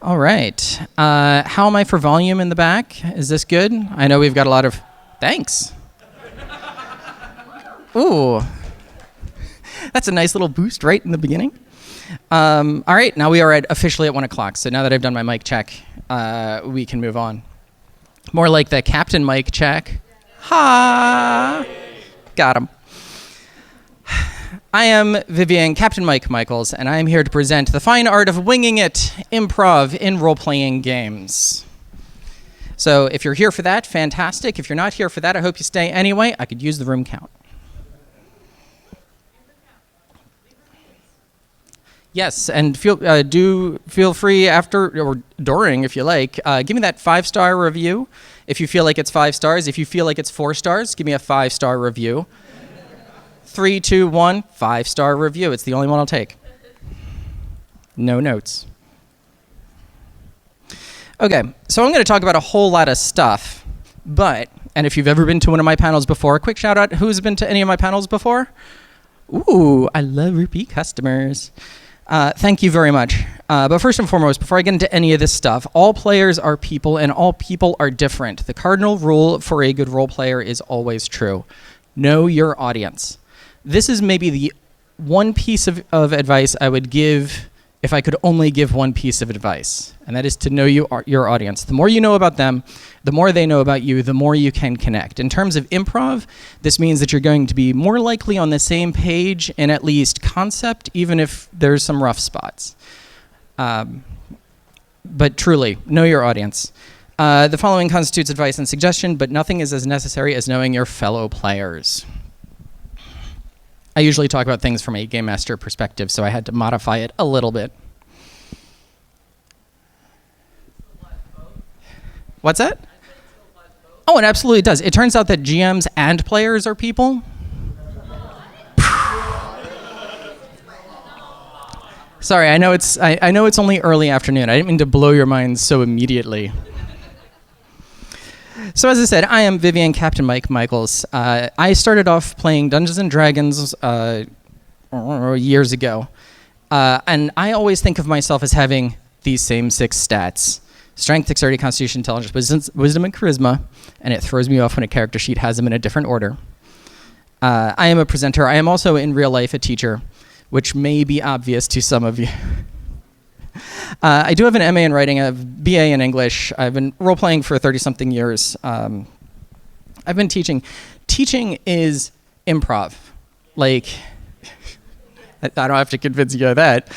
All right. How am I for volume in the back? Is this good? I know we've got a lot of... Thanks. Ooh. That's a nice little boost right in the beginning. All right, now we are officially at 1 o'clock. So now that I've done my mic check, we can move on. More like the Captain Mic check. Ha! Got him. I am Vivian Captain Mike Michaels, and I am here to present the fine art of winging it, improv in role-playing games. So if you're here for that, fantastic. If you're not here for that, I hope you stay anyway. I could use the room count. Yes, and feel free after or during, if you like, give me that 5-star review. If you feel like it's 5 stars, if you feel like it's 4 stars, give me a 5-star review. 3, 2, 1, 5-star review. It's the only one I'll take. No notes. Okay, so I'm going to talk about a whole lot of stuff, and if you've ever been to one of my panels before, quick shout out, who's been to any of my panels before? Ooh, I love repeat customers. Thank you very much. But first and foremost, before I get into any of this stuff, all players are people and all people are different. The cardinal rule for a good role player is always true. Know your audience. This is maybe the one piece of advice I would give if I could only give one piece of advice, and that is to know your audience. The more you know about them, the more they know about you, the more you can connect. In terms of improv, this means that you're going to be more likely on the same page in at least concept, even if there's some rough spots. But truly, know your audience. The following constitutes advice and suggestion, but nothing is as necessary as knowing your fellow players. I usually talk about things from a game master perspective, so I had to modify it a little bit. What's that? Oh, it absolutely does. It turns out that GMs and players are people. Sorry, I know it's only early afternoon. I didn't mean to blow your minds so immediately. So as I said, I am Vivian Captain Mike Michaels. I started off playing Dungeons & Dragons years ago. And I always think of myself as having these same 6 stats. Strength, dexterity, constitution, intelligence, wisdom, and charisma. And it throws me off when a character sheet has them in a different order. I am a presenter. I am also in real life a teacher, which may be obvious to some of you. I do have an MA in writing, I have a BA in English. I've been role-playing for 30-something years. I've been teaching. Teaching is improv. Like, I don't have to convince you of that.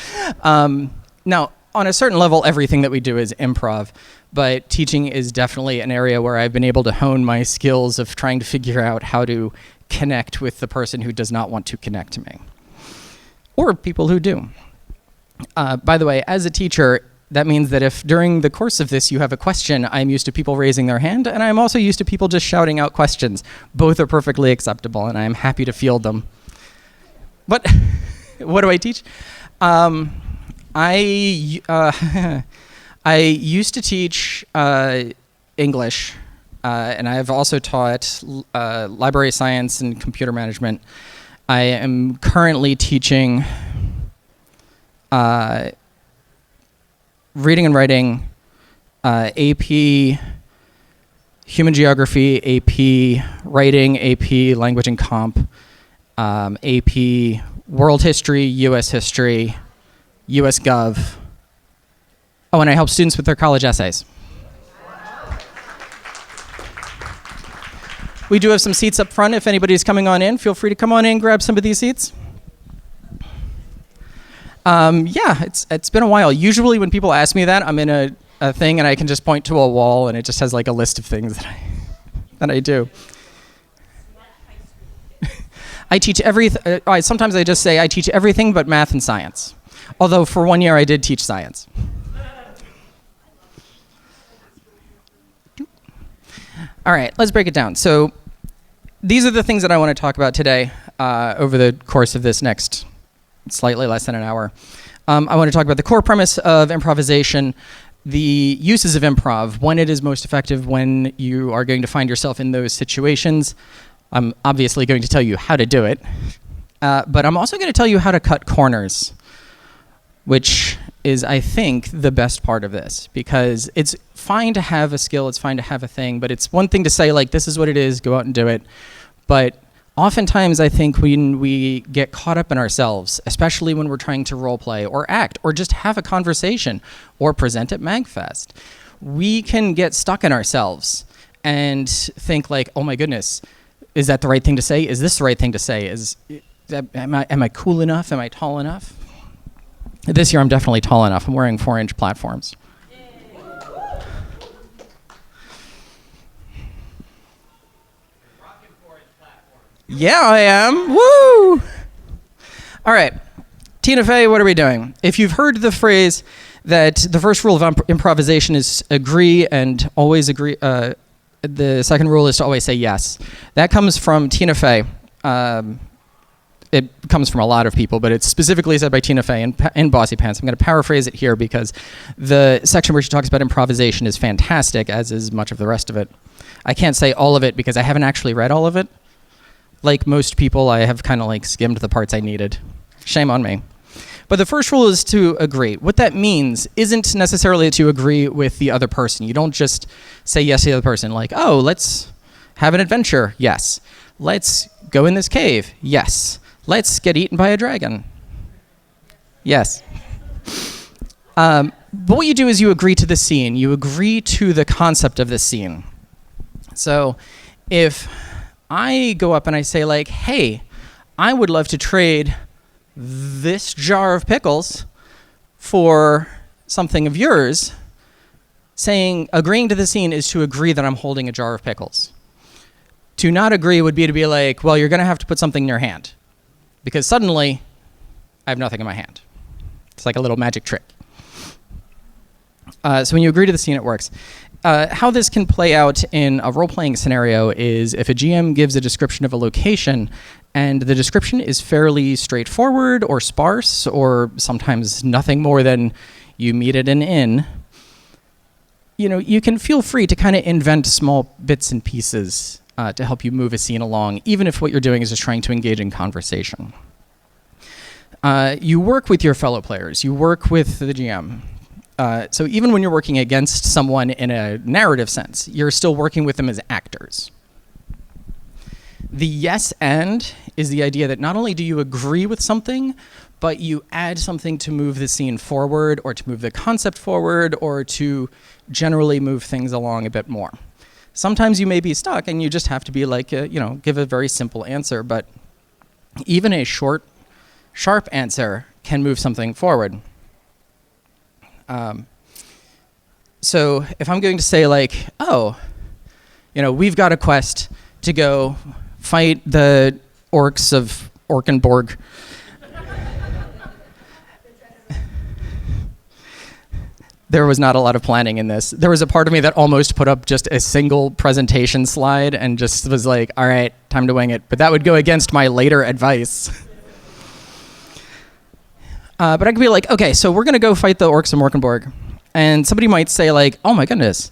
Now, on a certain level, everything that we do is improv, but teaching is definitely an area where I've been able to hone my skills of trying to figure out how to connect with the person who does not want to connect to me, or people who do. By the way, as a teacher, that means that if during the course of this you have a question, I'm used to people raising their hand, and I'm also used to people just shouting out questions. Both are perfectly acceptable, and I'm happy to field them. What do I teach? I used to teach English, and I have also taught library science and computer management. I am currently teaching reading and writing, AP Human Geography, AP Writing, AP Language and Comp, AP World History, US History, US Gov. Oh, and I help students with their college essays. We do have some seats up front. If anybody's coming on in, feel free to come on in, grab some of these seats. Yeah, it's been a while. Usually when people ask me that, I'm in a thing and I can just point to a wall and it just has like a list of things that I do. I teach everything. Sometimes I just say I teach everything but math and science. Although for 1 year I did teach science. All right, let's break it down. So these are the things that I want to talk about today over the course of this next slightly less than an hour. I want to talk about the core premise of improvisation, the uses of improv, when it is most effective, when you are going to find yourself in those situations. I'm obviously going to tell you how to do it, but I'm also going to tell you how to cut corners, which is, I think, the best part of this, because it's fine to have a skill, it's fine to have a thing, but it's one thing to say, like, this is what it is, go out and do it. But oftentimes, I think when we get caught up in ourselves, especially when we're trying to role play or act or just have a conversation or present at MAGFest, we can get stuck in ourselves and think like, oh my goodness, is that the right thing to say? Is this the right thing to say? Am I cool enough? Am I tall enough? This year I'm definitely tall enough. I'm wearing 4-inch platforms. Yeah, I am. Woo! All right. Tina Fey, what are we doing? If you've heard the phrase that the first rule of improvisation is agree and always agree, the second rule is to always say yes. That comes from Tina Fey. It comes from a lot of people, but it's specifically said by Tina Fey in Bossy Pants. I'm going to paraphrase it here because the section where she talks about improvisation is fantastic, as is much of the rest of it. I can't say all of it because I haven't actually read all of it. Like most people, I have kind of like skimmed the parts I needed. Shame on me. But the first rule is to agree. What that means isn't necessarily to agree with the other person. You don't just say yes to the other person, like, oh, let's have an adventure. Yes. Let's go in this cave. Yes. Let's get eaten by a dragon. Yes. But what you do is you agree to the scene. You agree to the concept of the scene. So if I go up and I say like, hey, I would love to trade this jar of pickles for something of yours, agreeing to the scene is to agree that I'm holding a jar of pickles. To not agree would be to be like, well, you're going to have to put something in your hand, because suddenly I have nothing in my hand. It's like a little magic trick. So when you agree to the scene, it works. How this can play out in a role-playing scenario is if a GM gives a description of a location and the description is fairly straightforward or sparse or sometimes nothing more than you meet at an inn, you can feel free to kind of invent small bits and pieces to help you move a scene along, even if what you're doing is just trying to engage in conversation. You work with your fellow players. You work with the GM. So even when you're working against someone in a narrative sense, you're still working with them as actors. The yes and is the idea that not only do you agree with something, but you add something to move the scene forward or to move the concept forward or to generally move things along a bit more. Sometimes you may be stuck and you just have to be like, give a very simple answer, but even a short, sharp answer can move something forward. So if I'm going to say like, oh, we've got a quest to go fight the orcs of Orkenborg. There was not a lot of planning in this. There was a part of me that almost put up just a single presentation slide and just was like, all right, time to wing it. But that would go against my later advice. But I could be like, okay, so we're going to go fight the orcs of Morkenborg. And somebody might say like, oh my goodness,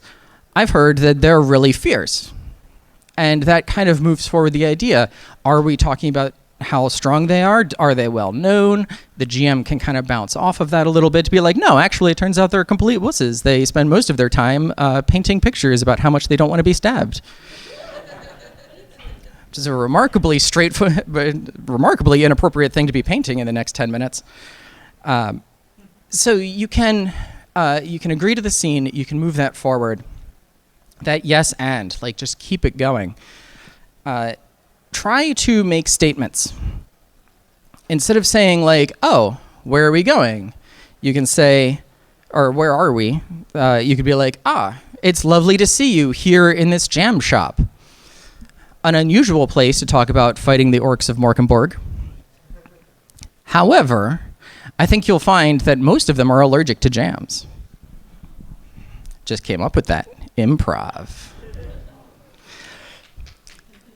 I've heard that they're really fierce. And that kind of moves forward the idea. Are we talking about how strong they are? Are they well known? The GM can kind of bounce off of that a little bit to be like, no, actually, it turns out they're complete wusses. They spend most of their time painting pictures about how much they don't want to be stabbed. Which is a remarkably remarkably inappropriate thing to be painting in the next 10 minutes. So you can agree to the scene, you can move that forward. That yes and, like just keep it going. Try to make statements. Instead of saying like, oh, where are we going? You can say, or where are we? You could be like, it's lovely to see you here in this jam shop. An unusual place to talk about fighting the orcs of Morkenborg. However, I think you'll find that most of them are allergic to jams. Just came up with that. Improv.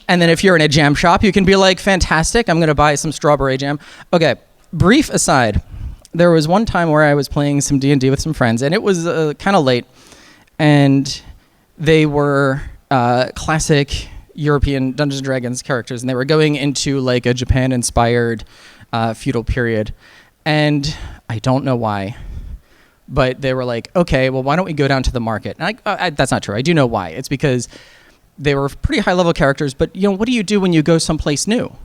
And then if you're in a jam shop, you can be like, fantastic, I'm going to buy some strawberry jam. Okay, brief aside. There was one time where I was playing some D&D with some friends, and it was kind of late, and they were classic European Dungeons & Dragons characters, and they were going into like a Japan-inspired feudal period. And I don't know why, but they were like, okay, well, why don't we go down to the market? And that's not true. I do know why. It's because they were pretty high level characters, but what do you do when you go someplace new?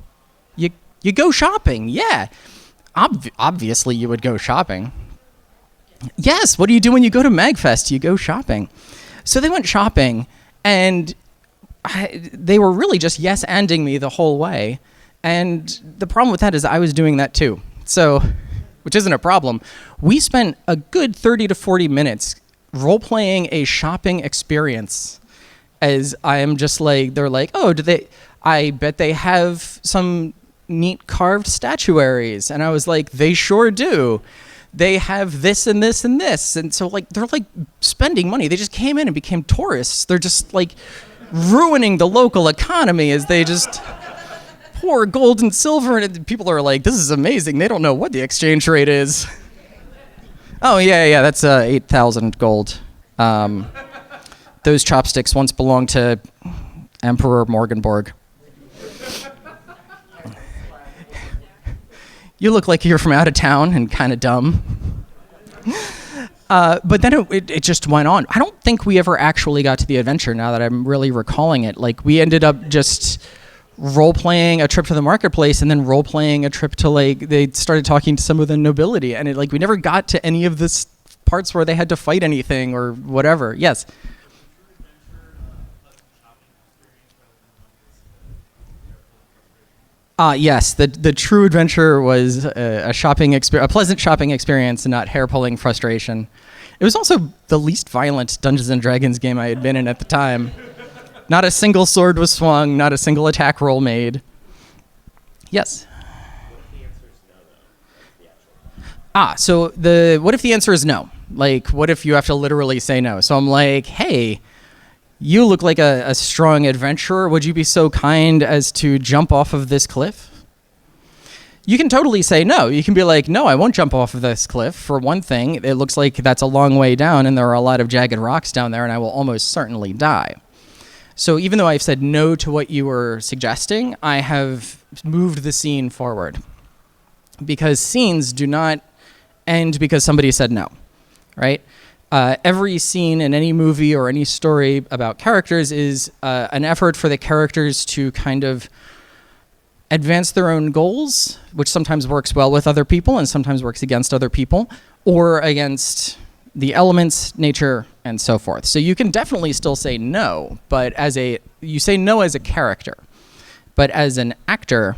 You go shopping. Yeah. Obviously you would go shopping. Yes. What do you do when you go to MAGFest? You go shopping. So they went shopping, and they were really just yes-anding me the whole way. And the problem with that is I was doing that too. So, which isn't a problem. We spent a good 30 to 40 minutes role-playing a shopping experience, as I am just like, they're like, oh, I bet they have some neat carved statuaries. And I was like, they sure do. They have this and this and this. And so like, they're like spending money. They just came in and became tourists. They're just like ruining the local economy as they just pour gold and silver. And people are like, this is amazing. They don't know what the exchange rate is. Oh yeah, that's 8,000 gold. Those chopsticks once belonged to Emperor Morgenborg. You look like you're from out of town and kind of dumb. But then it just went on. I don't think we ever actually got to the adventure, now that I'm really recalling it. Like, we ended up just role-playing a trip to the marketplace and then role-playing a trip to, like, they started talking to some of the nobility. And we never got to any of this parts where they had to fight anything or whatever. Yes? Yes, the true adventure was a pleasant shopping experience and not hair-pulling frustration. It was also the least violent Dungeons & Dragons game I had been in at the time. Not a single sword was swung, not a single attack roll made. Yes? So what if the answer is no? Like, what if you have to literally say no? So I'm like, hey, you look like a strong adventurer. Would you be so kind as to jump off of this cliff? You can totally say no. You can be like, no, I won't jump off of this cliff. For one thing, it looks like that's a long way down, and there are a lot of jagged rocks down there, and I will almost certainly die. So even though I've said no to what you were suggesting, I have moved the scene forward. Because scenes do not end because somebody said no, right? Every scene in any movie or any story about characters is an effort for the characters to kind of advance their own goals, which sometimes works well with other people and sometimes works against other people, or against the elements, nature, and so forth. So you can definitely still say no, but you say no as a character. But as an actor,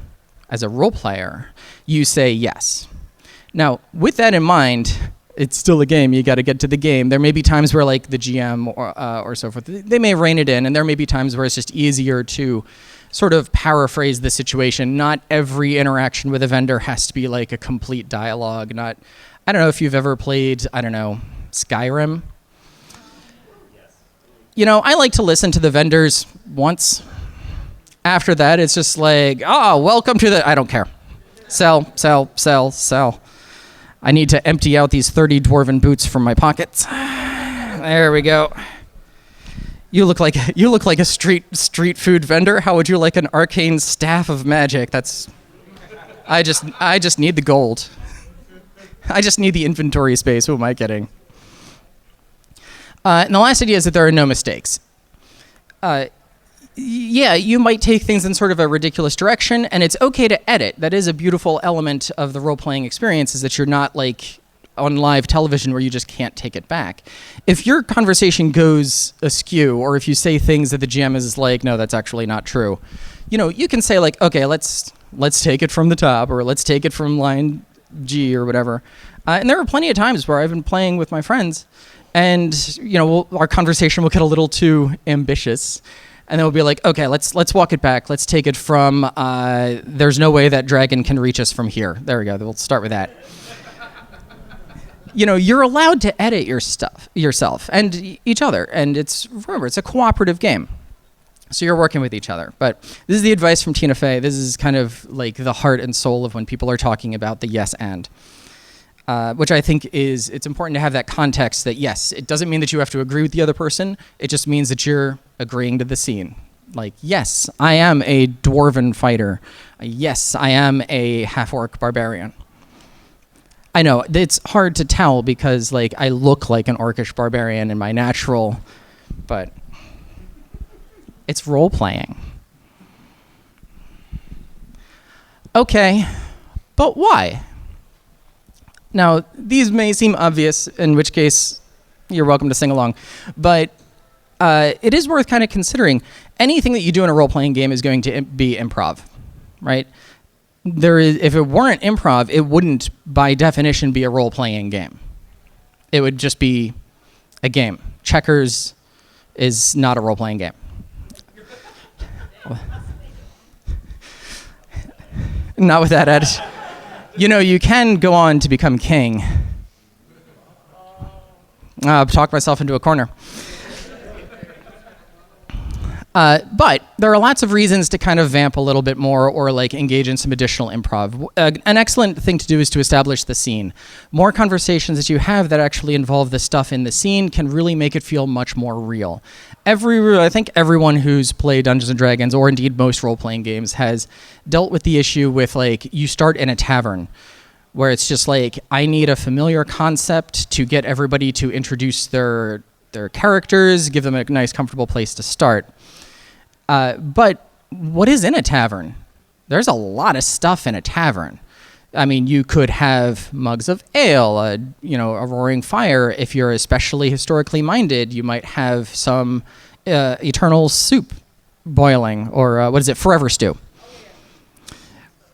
as a role player, you say yes. Now, with that in mind, it's still a game. You got to get to the game. There may be times where, like, the GM or so forth, they may rein it in, and there may be times where it's just easier to sort of paraphrase the situation. Not every interaction with a vendor has to be like a complete dialogue. I don't know if you've ever played, Skyrim. I like to listen to the vendors once. After that, it's just like, welcome to I don't care. Sell, sell, sell, sell. I need to empty out these 30 dwarven boots from my pockets. There we go. You look like a street food vendor. How would you like an arcane staff of magic? I just need the gold. I just need the inventory space. Who am I kidding? And the last idea is that there are no mistakes. Yeah, you might take things in sort of a ridiculous direction, and it's okay to edit. That is a beautiful element of the role-playing experience, is that you're not like on live television where you just can't take it back. If your conversation goes askew, or if you say things that the GM is like, no, that's actually not true, you can say like, okay, let's take it from the top, or let's take it from line G or whatever. And there are plenty of times where I've been playing with my friends, and our conversation will get a little too ambitious. And then we'll be like, okay, let's walk it back. Let's take it from, there's no way that dragon can reach us from here. There we go. We'll start with that. You're allowed to edit your stuff yourself and each other. And remember, it's a cooperative game. So you're working with each other. But this is the advice from Tina Fey. This is kind of like the heart and soul of when people are talking about the yes and. Which I think it's important to have that context that, yes, it doesn't mean that you have to agree with the other person. It just means that you're agreeing to the scene. Like, yes, I am a dwarven fighter. Yes, I am a half-orc barbarian. I know it's hard to tell because like I look like an orcish barbarian in my natural, but it's role playing. Okay, but why? Now, these may seem obvious, in which case you're welcome to sing along, but it is worth kind of considering. Anything that you do in a role-playing game is going to be improv, right? If it weren't improv, it wouldn't, by definition, be a role-playing game. It would just be a game. Checkers is not a role-playing game. Not with that attitude. You know, you can go on to become king. Talk myself into a corner. But there are lots of reasons to kind of vamp a little bit more or like engage in some additional improv. An excellent thing to do is to establish the scene. More conversations that you have that actually involve the stuff in the scene can really make it feel much more real. I think everyone who's played Dungeons & Dragons, or indeed most role-playing games, has dealt with the issue with like, you start in a tavern, where it's just like, I need a familiar concept to get everybody to introduce their characters, give them a nice, comfortable place to start. But what is in a tavern? There's a lot of stuff in a tavern. I mean, you could have mugs of ale, a roaring fire. If you're especially historically minded, you might have some eternal soup boiling, or forever stew.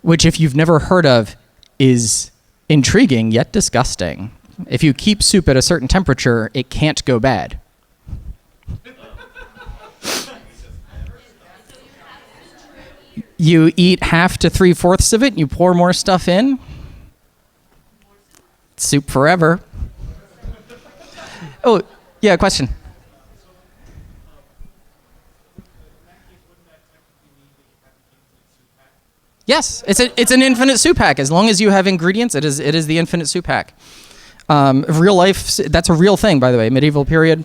Which, if you've never heard of, is intriguing yet disgusting. If you keep soup at a certain temperature, it can't go bad. You eat half to 3/4 of it, and you pour more stuff in. Soup forever. Oh, yeah, question. Yes, it's an infinite soup pack. As long as you have ingredients, it is the infinite soup pack. Real life, that's a real thing, by the way, medieval period.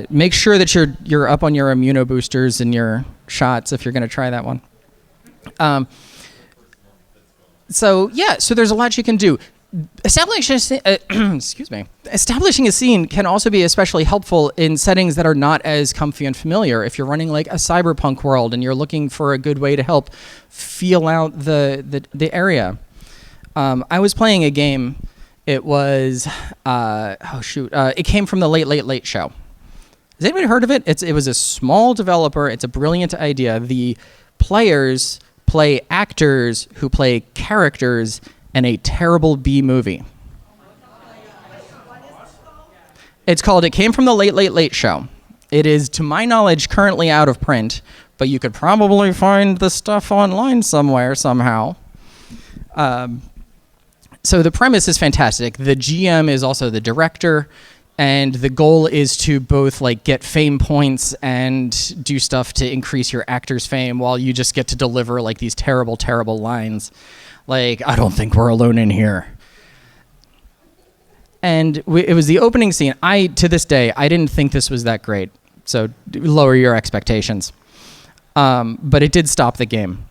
Make sure that you're up on your immuno boosters and your shots if you're going to try that one. So there's a lot you can do. Establishing a scene can also be especially helpful in settings that are not as comfy and familiar. If you're running like a cyberpunk world and you're looking for a good way to help feel out the area. I was playing a game. It was it came from the Late Show. Has anybody heard of it? It was a small developer. It's a brilliant idea. The players play actors who play characters in a terrible B movie. It's called It Came from the Late Show. It is, to my knowledge, currently out of print, but you could probably find the stuff online somewhere, somehow. So the premise is fantastic. The GM is also the director, and the goal is to both like get fame points and do stuff to increase your actor's fame while you just get to deliver like these terrible, terrible lines. Like, I don't think we're alone in here. And it was the opening scene. To this day, I didn't think this was that great. So lower your expectations. But it did stop the game.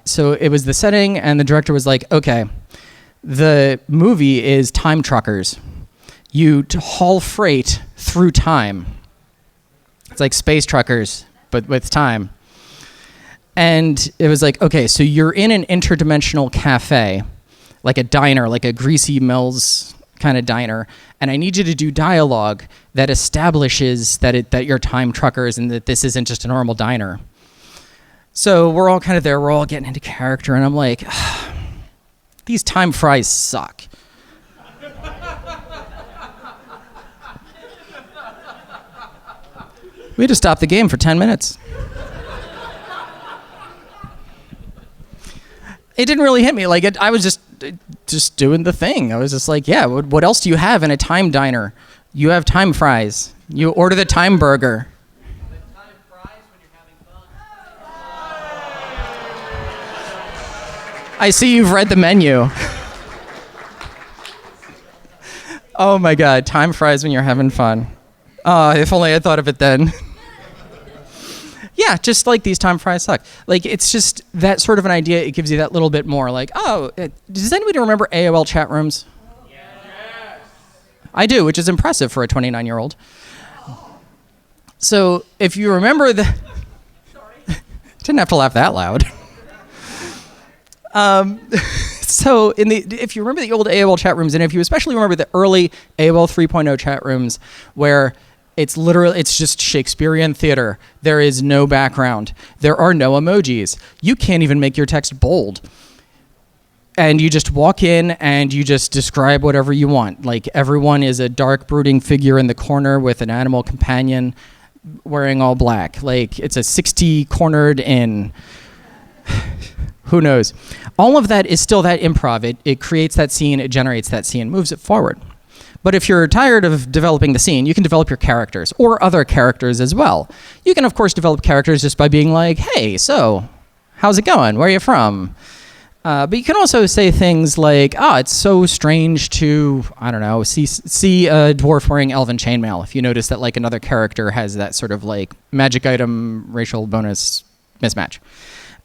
So it was the setting, and the director was like, okay, the movie is time truckers. You haul freight through time. It's like space truckers, but with time. And it was like, okay, so you're in an interdimensional cafe, like a diner, like a Greasy Mills kind of diner, and I need you to do dialogue that establishes that you're time truckers and that this isn't just a normal diner. So we're all kind of there, we're all getting into character, and I'm like, these time fries suck. We had to stop the game for 10 minutes. It didn't really hit me. Like, I was just doing the thing. I was just like, yeah, what else do you have in a time diner? You have time fries. You order the time burger. Time fries when you're having fun. I see you've read the menu. Oh my God, time fries when you're having fun. If only I thought of it then. Yeah, just like these time fries suck. Like, it's just that sort of an idea. It gives you that little bit more. Like, does anybody remember AOL chat rooms? Yes. I do, which is impressive for a 29-year-old. So if you remember the... Sorry. Didn't have to laugh that loud. So if you remember the old AOL chat rooms, and if you especially remember the early AOL 3.0 chat rooms where it's just Shakespearean theater. There is no background. There are no emojis. You can't even make your text bold. And you just walk in and you just describe whatever you want. Like, everyone is a dark, brooding figure in the corner with an animal companion wearing all black. Like, it's a 60-cornered inn. Who knows? All of that is still that improv. It creates that scene, it generates that scene, moves it forward. But if you're tired of developing the scene, you can develop your characters, or other characters as well. You can, of course, develop characters just by being like, hey, so, how's it going? Where are you from? But you can also say things like, it's so strange to, I don't know, see a dwarf wearing elven chainmail, if you notice that, like, another character has that sort of, like, magic item racial bonus mismatch.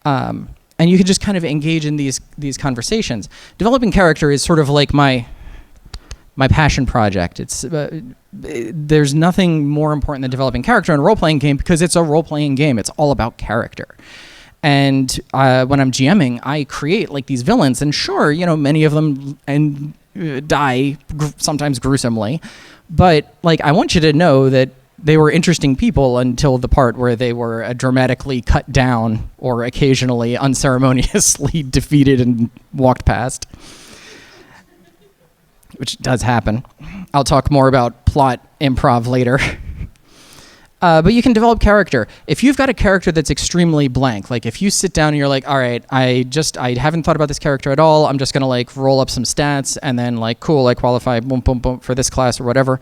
And you can just kind of engage in these conversations. Developing character is sort of like my passion project. It's there's nothing more important than developing character in a role-playing game because it's a role-playing game. It's all about character. And when I'm GMing, I create like these villains, and sure, many of them die sometimes gruesomely, but like I want you to know that they were interesting people until the part where they were dramatically cut down or occasionally unceremoniously defeated and walked past. Which does happen. I'll talk more about plot improv later. But you can develop character. If you've got a character that's extremely blank, like if you sit down and you're like, all right, I haven't thought about this character at all. I'm just going to like roll up some stats and then like, cool, I qualify boom, boom, boom for this class or whatever.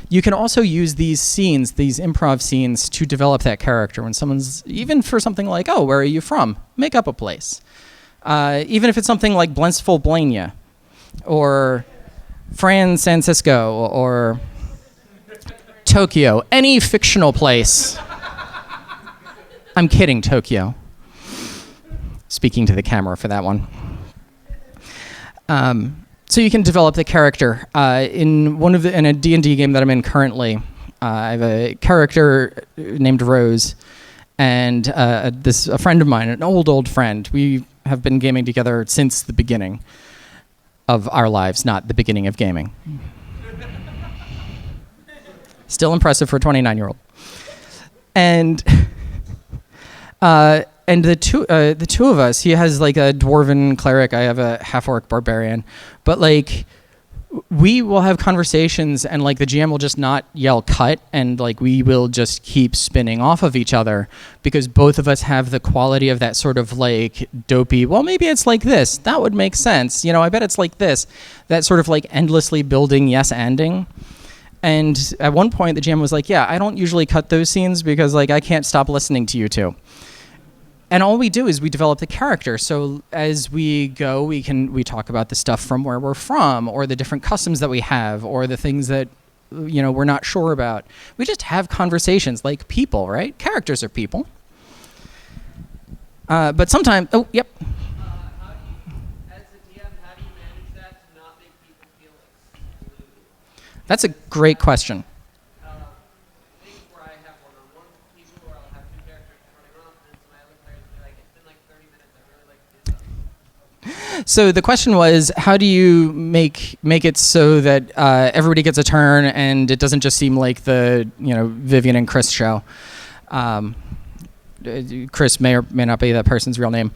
You can also use these scenes, these improv scenes to develop that character. When someone's, even for something like, oh, where are you from? Make up a place. Even if it's something like Blentsville, or San Francisco, or Tokyo, any fictional place. I'm kidding, Tokyo. Speaking to the camera for that one. So you can develop the character. In a D&D game that I'm in currently, I have a character named Rose, and a friend of mine, an old friend. We have been gaming together since the beginning of our lives, not the beginning of gaming. Still impressive for a 29-year-old. And the two of us, he has like a dwarven cleric, I have a half-orc barbarian, but like we will have conversations and like the GM will just not yell cut, and like we will just keep spinning off of each other because both of us have the quality of that sort of like dopey, well, maybe it's like this, that would make sense, I bet it's like this, that sort of like endlessly building yes-anding. And at one point the GM was like, yeah, I don't usually cut those scenes because like I can't stop listening to you two. And all we do is we develop the character. So as we go, we talk about the stuff from where we're from, or the different customs that we have, or the things that we're not sure about. We just have conversations like people, right? Characters are people. But sometimes, oh, yep. As a DM, how do you manage that to not make people feel excluded? That's a great question. So the question was, how do you make it so that everybody gets a turn and it doesn't just seem like the Vivian and Chris show? Chris may or may not be that person's real name.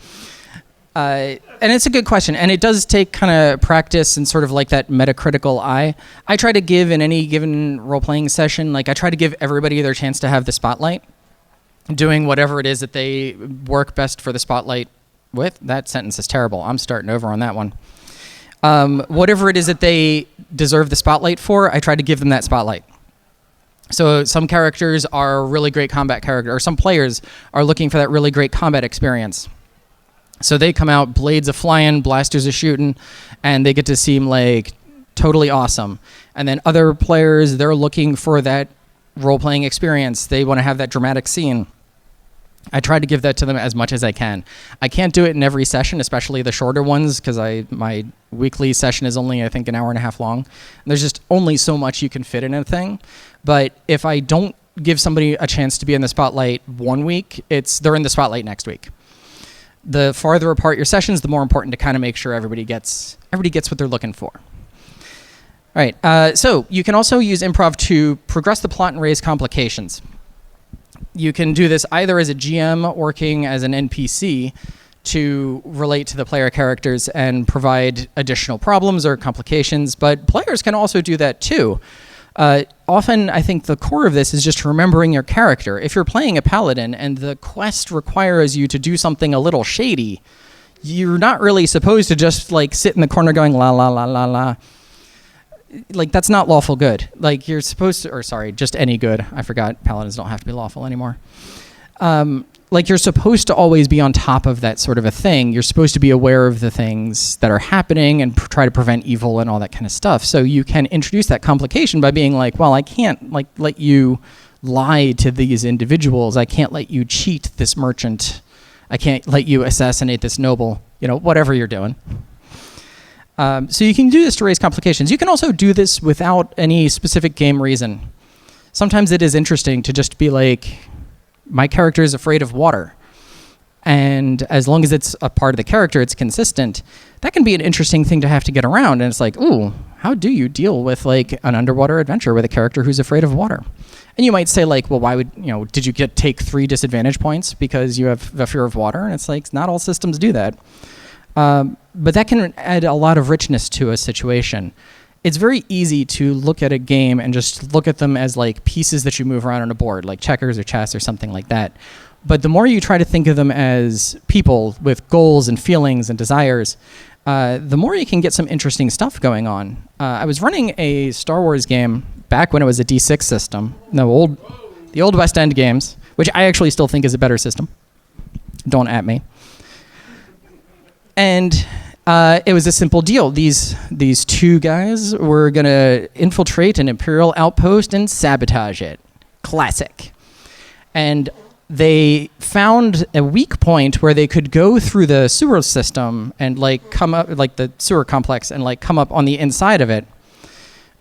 And it's a good question, and it does take kind of practice and sort of like that metacritical eye. I try to give in any given role-playing session, like I try to give everybody their chance to have the spotlight, doing whatever it is that they work best for the spotlight with. That sentence is terrible. I'm starting over on that one. Whatever it is that they deserve the spotlight for, I try to give them that spotlight. So some characters are really great combat characters, or some players are looking for that really great combat experience. So they come out, blades are flying, blasters are shooting, and they get to seem like totally awesome. And then other players, they're looking for that role-playing experience. They want to have that dramatic scene. I try to give that to them as much as I can. I can't do it in every session, especially the shorter ones, because my weekly session is only, I think, an hour and a half long. There's just only so much you can fit in a thing. But if I don't give somebody a chance to be in the spotlight one week, they're in the spotlight next week. The farther apart your sessions, the more important to kind of make sure everybody gets what they're looking for. All right, so you can also use improv to progress the plot and raise complications. You can do this either as a GM working as an NPC to relate to the player characters and provide additional problems or complications, but players can also do that too. Often, I think the core of this is just remembering your character. If you're playing a paladin and the quest requires you to do something a little shady, you're not really supposed to just like sit in the corner going la la la la la. Like, that's not lawful good. Like, you're supposed to, or sorry, just any good. I forgot paladins don't have to be lawful anymore. Like, you're supposed to always be on top of that sort of a thing. You're supposed to be aware of the things that are happening and try to prevent evil and all that kind of stuff. So you can introduce that complication by being like, well, I can't like let you lie to these individuals. I can't let you cheat this merchant. I can't let you assassinate this noble, whatever you're doing. So you can do this to raise complications. You can also do this without any specific game reason. Sometimes it is interesting to just be like, my character is afraid of water. And as long as it's a part of the character, it's consistent, that can be an interesting thing to have to get around. And it's like, ooh, how do you deal with like an underwater adventure with a character who's afraid of water? And you might say like, well, why would, did you take 3 disadvantage points because you have a fear of water? And it's like, not all systems do that. But that can add a lot of richness to a situation. It's very easy to look at a game and just look at them as like pieces that you move around on a board, like checkers or chess or something like that. But the more you try to think of them as people with goals and feelings and desires, the more you can get some interesting stuff going on. I was running a Star Wars game back when it was a D6 system, the old West End games, which I actually still think is a better system. Don't at me. And it was a simple deal. These 2 guys were going to infiltrate an Imperial outpost and sabotage it. Classic. And they found a weak point where they could go through the sewer system and like come up, like the sewer complex, and like come up on the inside of it.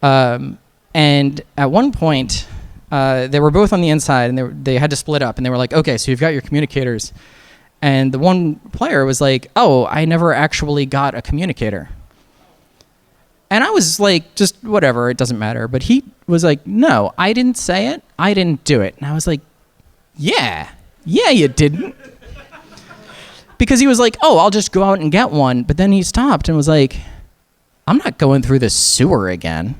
And at one point, they were both on the inside, and they had to split up. And they were like, okay, so you've got your communicators. And the one player was like, oh, I never actually got a communicator. And I was like, just whatever, it doesn't matter. But he was like, no, I didn't say it. I didn't do it. And I was like, yeah, you didn't. Because he was like, oh, I'll just go out and get one. But then he stopped and was like, I'm not going through the sewer again.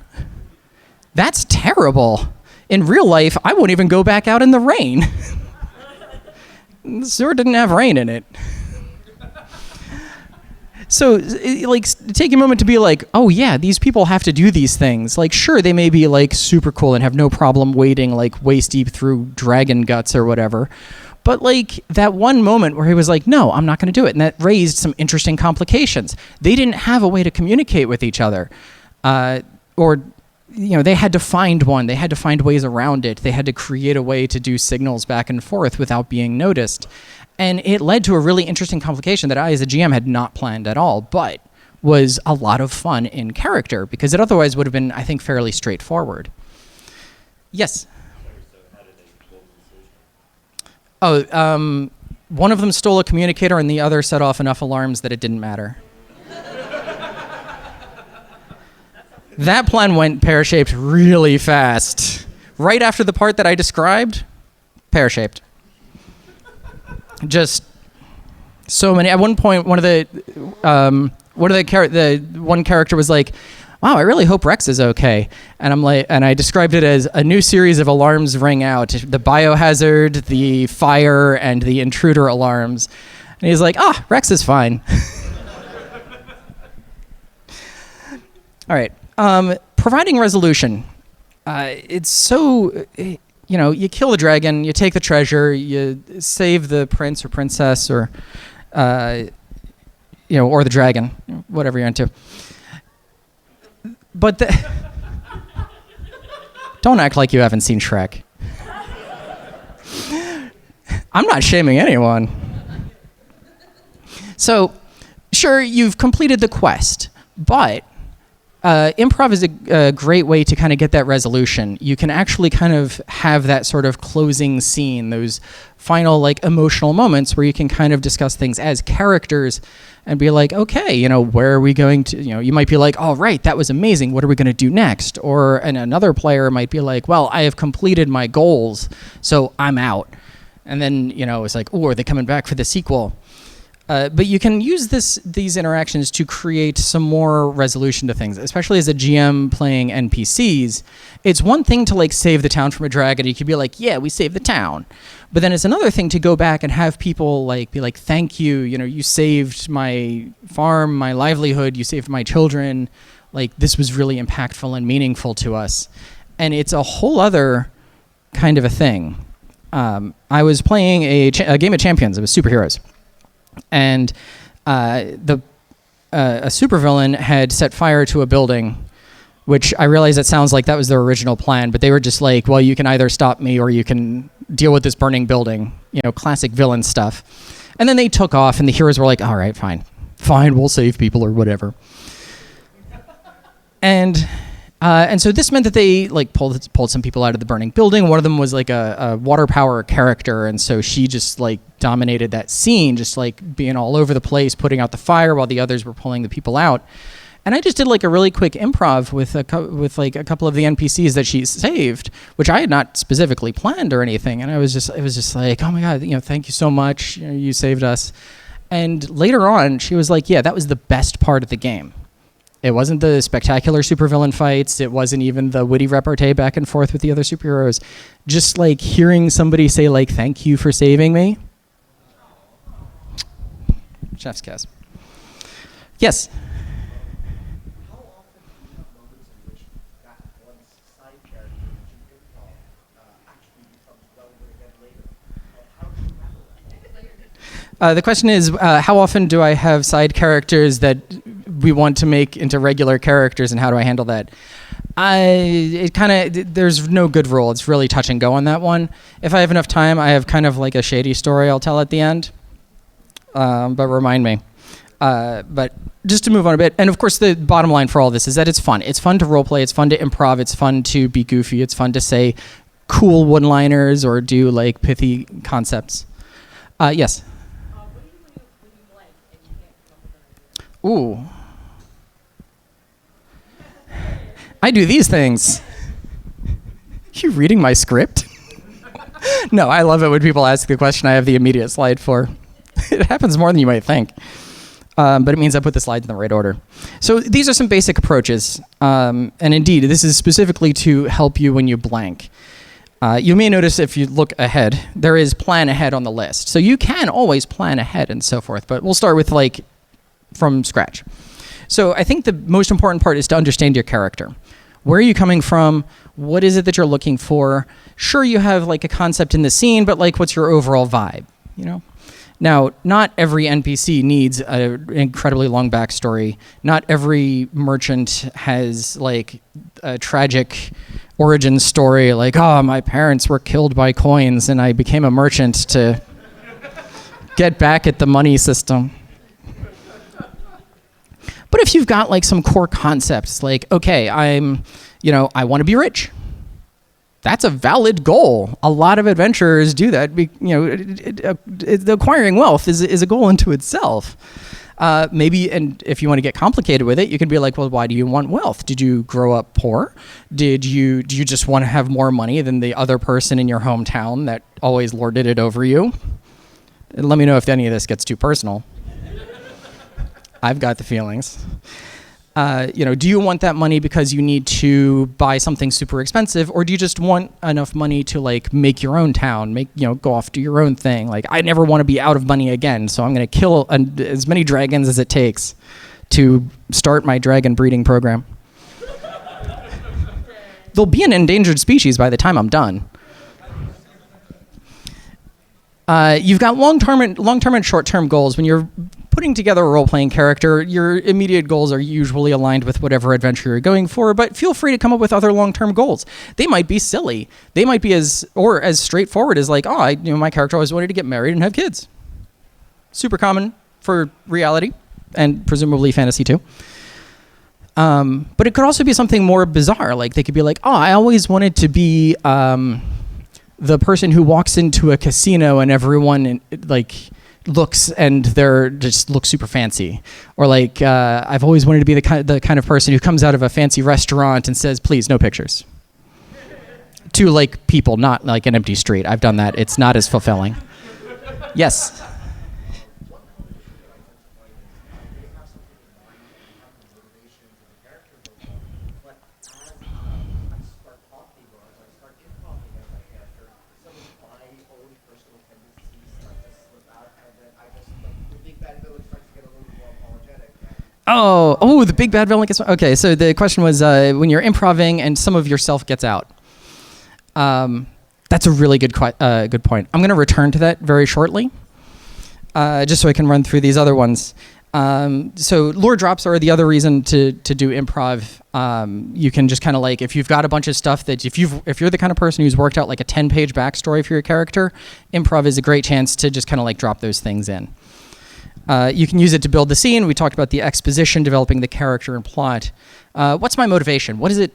That's terrible. In real life, I won't even go back out in the rain. The sewer didn't have rain in it. So, take a moment to be like, oh yeah, these people have to do these things. Like, sure, they may be like super cool and have no problem wading like waist deep through dragon guts or whatever. But like that one moment where he was like, no, I'm not going to do it. And that raised some interesting complications. They didn't have a way to communicate with each other. They had to find one. They had to find ways around it. They had to create a way to do signals back and forth without being noticed. And it led to a really interesting complication that I, as a GM, had not planned at all, but was a lot of fun in character, because it otherwise would have been, I think, fairly straightforward. Yes? Oh, one of them stole a communicator and the other set off enough alarms that it didn't matter. That plan went pear-shaped really fast. Right after the part that I described, pear-shaped. Just so many. At one point, the one character was like, "Wow, I really hope Rex is okay." And I'm like, and I described it as a new series of alarms ring out: the biohazard, the fire, and the intruder alarms. And he's like, Rex is fine." All right. Providing resolution. It's so, you kill the dragon, you take the treasure, you save the prince or princess, or, or the dragon, whatever you're into. But don't act like you haven't seen Shrek. I'm not shaming anyone. So, sure, you've completed the quest, but improv is a great way to kind of get that resolution. You can actually kind of have that sort of closing scene, those final like emotional moments where you can kind of discuss things as characters and be like, okay, you know, where are we going to, you know, you might be like, all right, that was amazing. What are we going to do next? And another player might be like, well, I have completed my goals, so I'm out. And then, you know, it's like, oh, are they coming back for the sequel? But you can use these interactions to create some more resolution to things, especially as a GM playing NPCs. It's one thing to like save the town from a dragon. You could be like, yeah, we saved the town. But then it's another thing to go back and have people like be like, thank you, you know, you saved my farm, my livelihood, you saved my children. Like, this was really impactful and meaningful to us. And it's a whole other kind of a thing. I was playing a game of Champions. It was superheroes. And a supervillain had set fire to a building, which I realize that sounds like that was their original plan, but they were just like, well, you can either stop me or you can deal with this burning building, you know, classic villain stuff. And then they took off, and the heroes were like, all right, fine, we'll save people or whatever. And so this meant that they like pulled some people out of the burning building. One of them was like a water power character, and so she just like dominated that scene, just like being all over the place, putting out the fire while the others were pulling the people out. And I just did like a really quick improv with like a couple of the NPCs that she saved, which I had not specifically planned or anything. And it was just like, oh my God, you know, thank you so much, you know, you saved us. And later on, she was like, yeah, that was the best part of the game. It wasn't the spectacular supervillain fights. It wasn't even the witty repartee back and forth with the other superheroes. Just like hearing somebody say like, thank you for saving me. Chef's kiss. Yes? How often do you have moments in which that one side character that you improv actually becomes relevant again later? How do you handle that? The question is, how often do I have side characters that we want to make into regular characters, and how do I handle that? There's no good rule. It's really touch and go on that one. If I have enough time, I have kind of like a shady story I'll tell at the end. But remind me. But just to move on a bit, and of course the bottom line for all this is that it's fun. It's fun to roleplay, it's fun to improv, it's fun to be goofy, it's fun to say cool one-liners or do like pithy concepts. Yes? What do you do when you blank and you can't come up with an idea? Ooh. I do these things. You reading my script? No, I love it when people ask the question I have the immediate slide for. It happens more than you might think. But it means I put the slides in the right order. So these are some basic approaches. And indeed, this is specifically to help you when you blank. You may notice if you look ahead, there is plan ahead on the list. So you can always plan ahead and so forth, but we'll start with like from scratch. So I think the most important part is to understand your character. Where are you coming from? What is it that you're looking for? Sure, you have like a concept in the scene, but like what's your overall vibe, you know? Now, not every NPC needs an incredibly long backstory. Not every merchant has like a tragic origin story, like, oh, my parents were killed by coins and I became a merchant to get back at the money system. But if you've got like some core concepts, like, okay, I want to be rich. That's a valid goal. A lot of adventurers do that. Acquiring wealth is a goal unto itself. Maybe, and if you want to get complicated with it, you can be like, well, why do you want wealth? Did you grow up poor? Do you just want to have more money than the other person in your hometown that always lorded it over you? And let me know if any of this gets too personal. I've got the feelings. Do you want that money because you need to buy something super expensive, or do you just want enough money to like make your own town, go off do your own thing? Like, I never want to be out of money again, so I'm going to kill as many dragons as it takes to start my dragon breeding program. There'll be an endangered species by the time I'm done. You've got long-term and short-term goals. When you're putting together a role-playing character, your immediate goals are usually aligned with whatever adventure you're going for, but feel free to come up with other long-term goals. They might be silly. They might be as straightforward as like, my character always wanted to get married and have kids. Super common for reality and presumably fantasy too. But it could also be something more bizarre. Like they could be like, I always wanted to be the person who walks into a casino and everyone looks and they're just look super fancy. Or like I've always wanted to be the kind of person who comes out of a fancy restaurant and says, please, no pictures. To like people, not like an empty street. I've done that. It's not as fulfilling. Yes. Oh, the big bad villain gets... Okay, so the question was when you're improving and some of yourself gets out. That's a really good point. I'm going to return to that very shortly, just so I can run through these other ones. So lore drops are the other reason to do improv. You can just kind of like, if you've got a bunch of stuff that if you're the kind of person who's worked out like a 10-page backstory for your character, improv is a great chance to just kind of like drop those things in. You can use it to build the scene. We talked about the exposition, developing the character and plot. What's my motivation? What is it?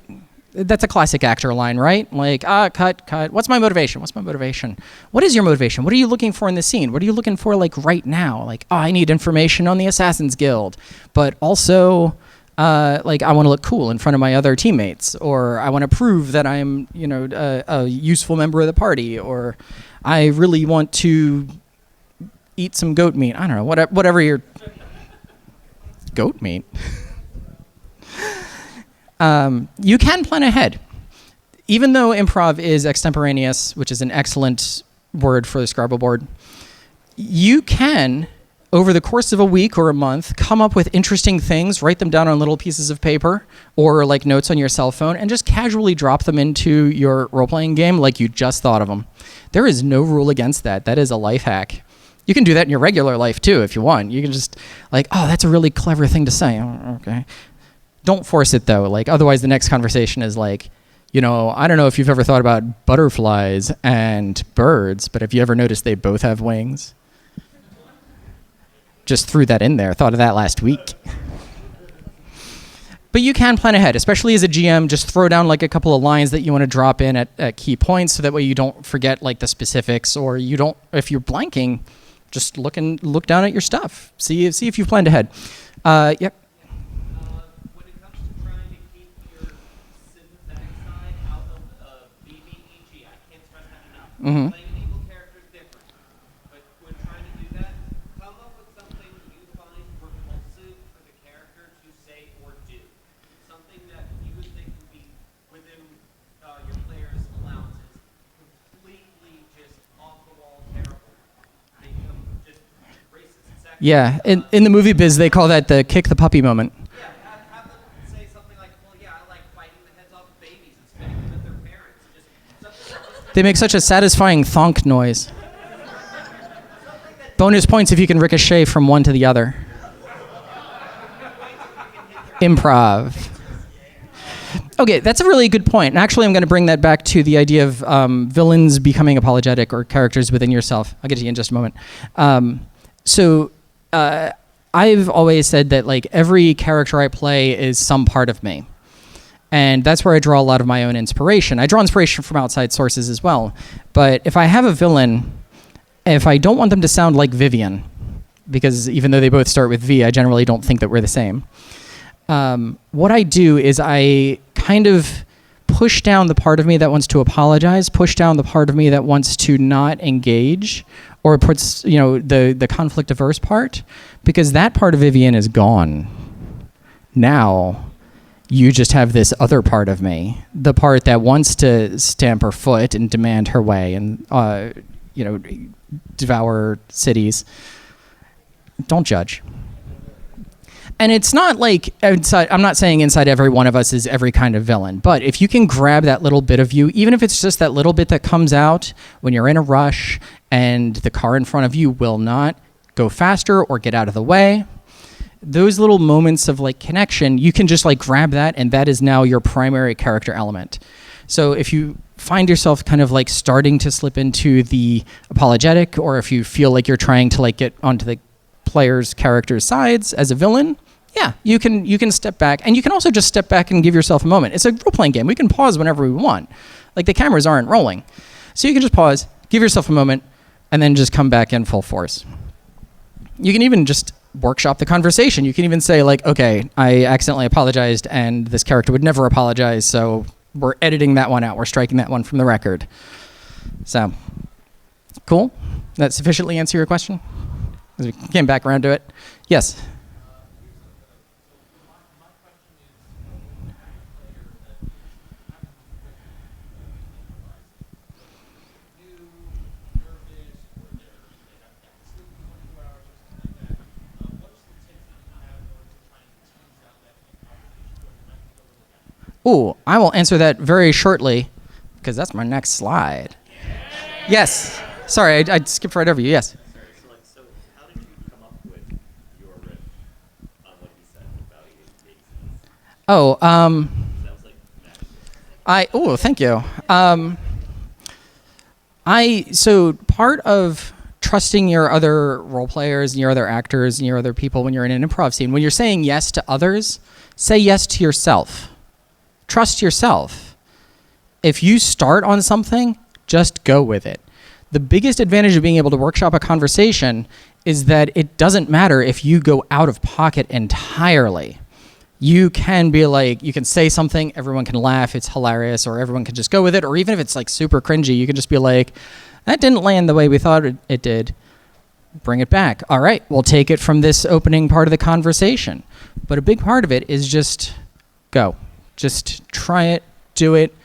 That's a classic actor line, right? Like, cut. What's my motivation? What's my motivation? What is your motivation? What are you looking for in the scene? What are you looking for like right now? Like, I need information on the Assassin's Guild, but also like I want to look cool in front of my other teammates, or I want to prove that I'm, a useful member of the party, or I really want to eat some goat meat. I don't know, whatever your goat meat. You can plan ahead. Even though improv is extemporaneous, which is an excellent word for the Scrabble board, you can, over the course of a week or a month, come up with interesting things, write them down on little pieces of paper or like notes on your cell phone, and just casually drop them into your role-playing game like you just thought of them. There is no rule against that. That is a life hack. You can do that in your regular life too if you want. You can just like, that's a really clever thing to say. Oh, okay. Don't force it though. Like otherwise the next conversation is like, I don't know if you've ever thought about butterflies and birds, but have you ever noticed they both have wings? Just threw that in there. Thought of that last week. But you can plan ahead, especially as a GM. Just throw down like a couple of lines that you want to drop in at key points, so that way you don't forget like the specifics, or you don't, if you're blanking, just look down at your stuff. See if you've planned ahead. Yep. When it comes to trying to keep your sympathetic side out of BBEG, I can't stress that enough. Mm-hmm. Playing an evil character is different, but when trying to do that, come up with something you find repulsive for the character to say or do. Something that you would think would be within your players' allowances. Completely just off the wall terrible. They become just racist and sexist. Yeah, in the movie biz, they call that the kick the puppy moment. Yeah, have them say something like, well, yeah, I like biting the heads off of babies and spitting them at their parents. Just something that just... They make such a satisfying thonk noise. Bonus points if you can ricochet from one to the other. Improv. Okay, that's a really good point. And actually, I'm going to bring that back to the idea of villains becoming apologetic, or characters within yourself. I'll get to you in just a moment. I've always said that like every character I play is some part of me. And that's where I draw a lot of my own inspiration. I draw inspiration from outside sources as well. But if I have a villain, if I don't want them to sound like Vivian, because even though they both start with V, I generally don't think that we're the same. What I do is I kind of push down the part of me that wants to apologize, push down the part of me that wants to not engage, or puts, the conflict averse part, because that part of Vivian is gone. Now, you just have this other part of me, the part that wants to stamp her foot and demand her way and, devour cities. Don't judge. And it's not like I'm not saying inside every one of us is every kind of villain, but if you can grab that little bit of you, even if it's just that little bit that comes out when you're in a rush and the car in front of you will not, go faster or get out of the way. Those little moments of like connection, you can just like grab that, and that is now your primary character element. So if you find yourself kind of like starting to slip into the apologetic, or if you feel like you're trying to like get onto the player's character's sides as a villain, yeah, you can step back, and you can also just step back and give yourself a moment. It's a role-playing game. We can pause whenever we want. Like the cameras aren't rolling. So you can just pause, give yourself a moment, and then just come back in full force. You can even just workshop the conversation. You can even say like, okay, I accidentally apologized and this character would never apologize, so we're editing that one out. We're striking that one from the record. So, cool? That sufficiently answer your question? As we came back around to it. Yes? Ooh, I will answer that very shortly, because that's my next slide. Yes. Sorry, I skipped right over you. Yes. So how did you come up with your riff on what you said about agencies? Oh, Sounds like thank you. So part of trusting your other role players and your other actors and your other people when you're in an improv scene, when you're saying yes to others, say yes to yourself. Trust yourself. If you start on something, just go with it. The biggest advantage of being able to workshop a conversation is that it doesn't matter if you go out of pocket entirely. You can be like, you can say something, everyone can laugh, it's hilarious, or everyone can just go with it, or even if it's like super cringy, you can just be like, that didn't land the way we thought it did. Bring it back. All right, we'll take it from this opening part of the conversation. But a big part of it is just go. Just try it, do it.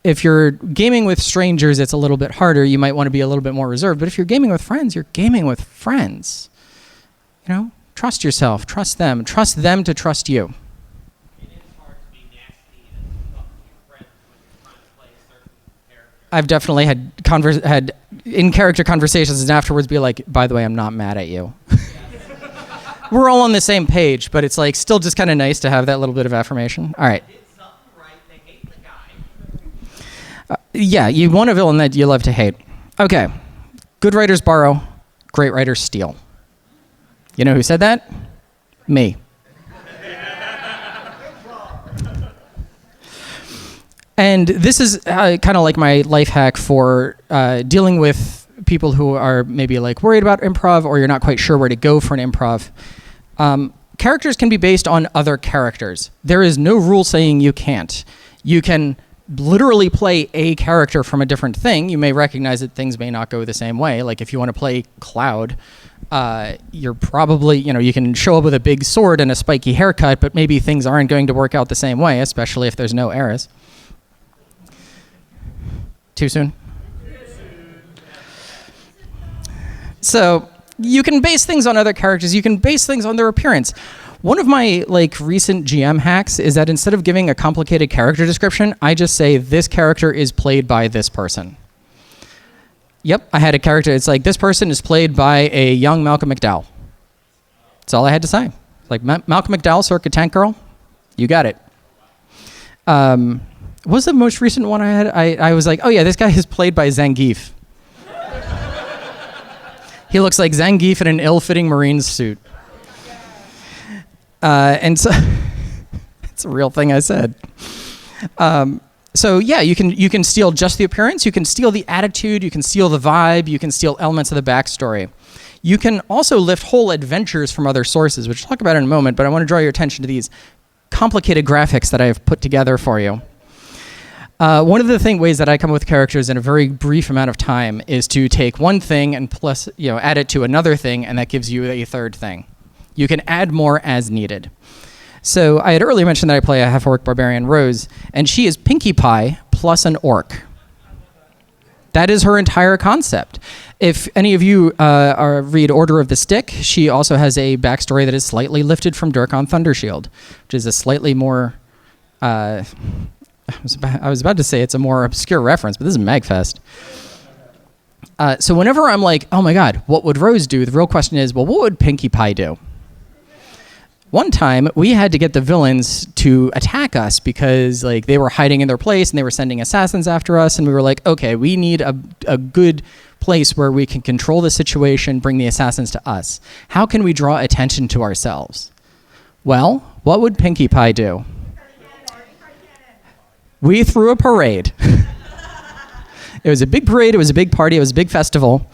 If you're gaming with strangers, it's a little bit harder. You might want to be a little bit more reserved. But if you're gaming with friends, you're gaming with friends. You know, trust yourself, trust them to trust you. it is hard to be nasty and talk to your friends when you're trying to play a certain character. I've definitely had in-character conversations and afterwards be like, by the way, I'm not mad at you. We're all on the same page, but it's like still just kind of nice to have that little bit of affirmation. All right. Did something right, they hate the guy. Yeah, you want a villain that you love to hate. Okay. Good writers borrow, great writers steal. You know who said that? Me. And this is kind of like my life hack for dealing with people who are maybe like worried about improv, or you're not quite sure where to go for an improv. Characters can be based on other characters. There is no rule saying you can't. You can literally play a character from a different thing. You may recognize that things may not go the same way. Like if you want to play Cloud, you're probably, you can show up with a big sword and a spiky haircut, but maybe things aren't going to work out the same way, especially if there's no Eris. Too soon? So you can base things on other characters. You can base things on their appearance. One of my recent GM hacks is that instead of giving a complicated character description, I just say this character is played by this person. Yep, I had a character. It's like this person is played by a young Malcolm McDowell. That's all I had to say. Like Malcolm McDowell, circa Tank Girl. You got it. What was the most recent one I had? I was like, oh yeah, this guy is played by Zangief. He looks like Zangief in an ill-fitting Marines suit. And so, it's a real thing I said. So yeah, you can steal just the appearance, you can steal the attitude, you can steal the vibe, you can steal elements of the backstory. You can also lift whole adventures from other sources, which I'll talk about in a moment, but I want to draw your attention to these complicated graphics that I have put together for you. One of the ways that I come up with characters in a very brief amount of time is to take one thing and add it to another thing, and that gives you a third thing. You can add more as needed. So I had earlier mentioned that I play a half-orc barbarian Rose, and she is Pinkie Pie plus an orc. That is her entire concept. If any of you read Order of the Stick, she also has a backstory that is slightly lifted from Dirk on Thundershield, which is a slightly more... I was about to say it's a more obscure reference, but this is MAGFest. So whenever I'm like, oh my God, what would Rose do? The real question is, well, what would Pinkie Pie do? One time, we had to get the villains to attack us because like they were hiding in their place and they were sending assassins after us, and we were like, okay, we need a good place where we can control the situation, bring the assassins to us. How can we draw attention to ourselves? Well, what would Pinkie Pie do? We threw a parade. It was a big parade, it was a big party, it was a big festival.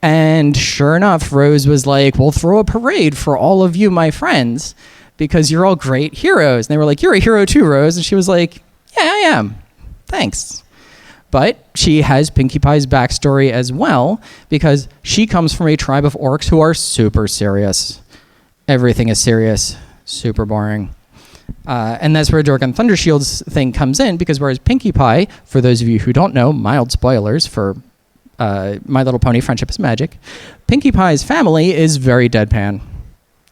And sure enough, Rose was like, we'll throw a parade for all of you, my friends, because you're all great heroes. And they were like, you're a hero too, Rose. And she was like, yeah, I am. Thanks. But she has Pinkie Pie's backstory as well, because she comes from a tribe of orcs who are super serious. Everything is serious, super boring. And that's where Dorgan Thundershield's thing comes in, because whereas Pinkie Pie, for those of you who don't know, mild spoilers for My Little Pony Friendship is Magic, Pinkie Pie's family is very deadpan.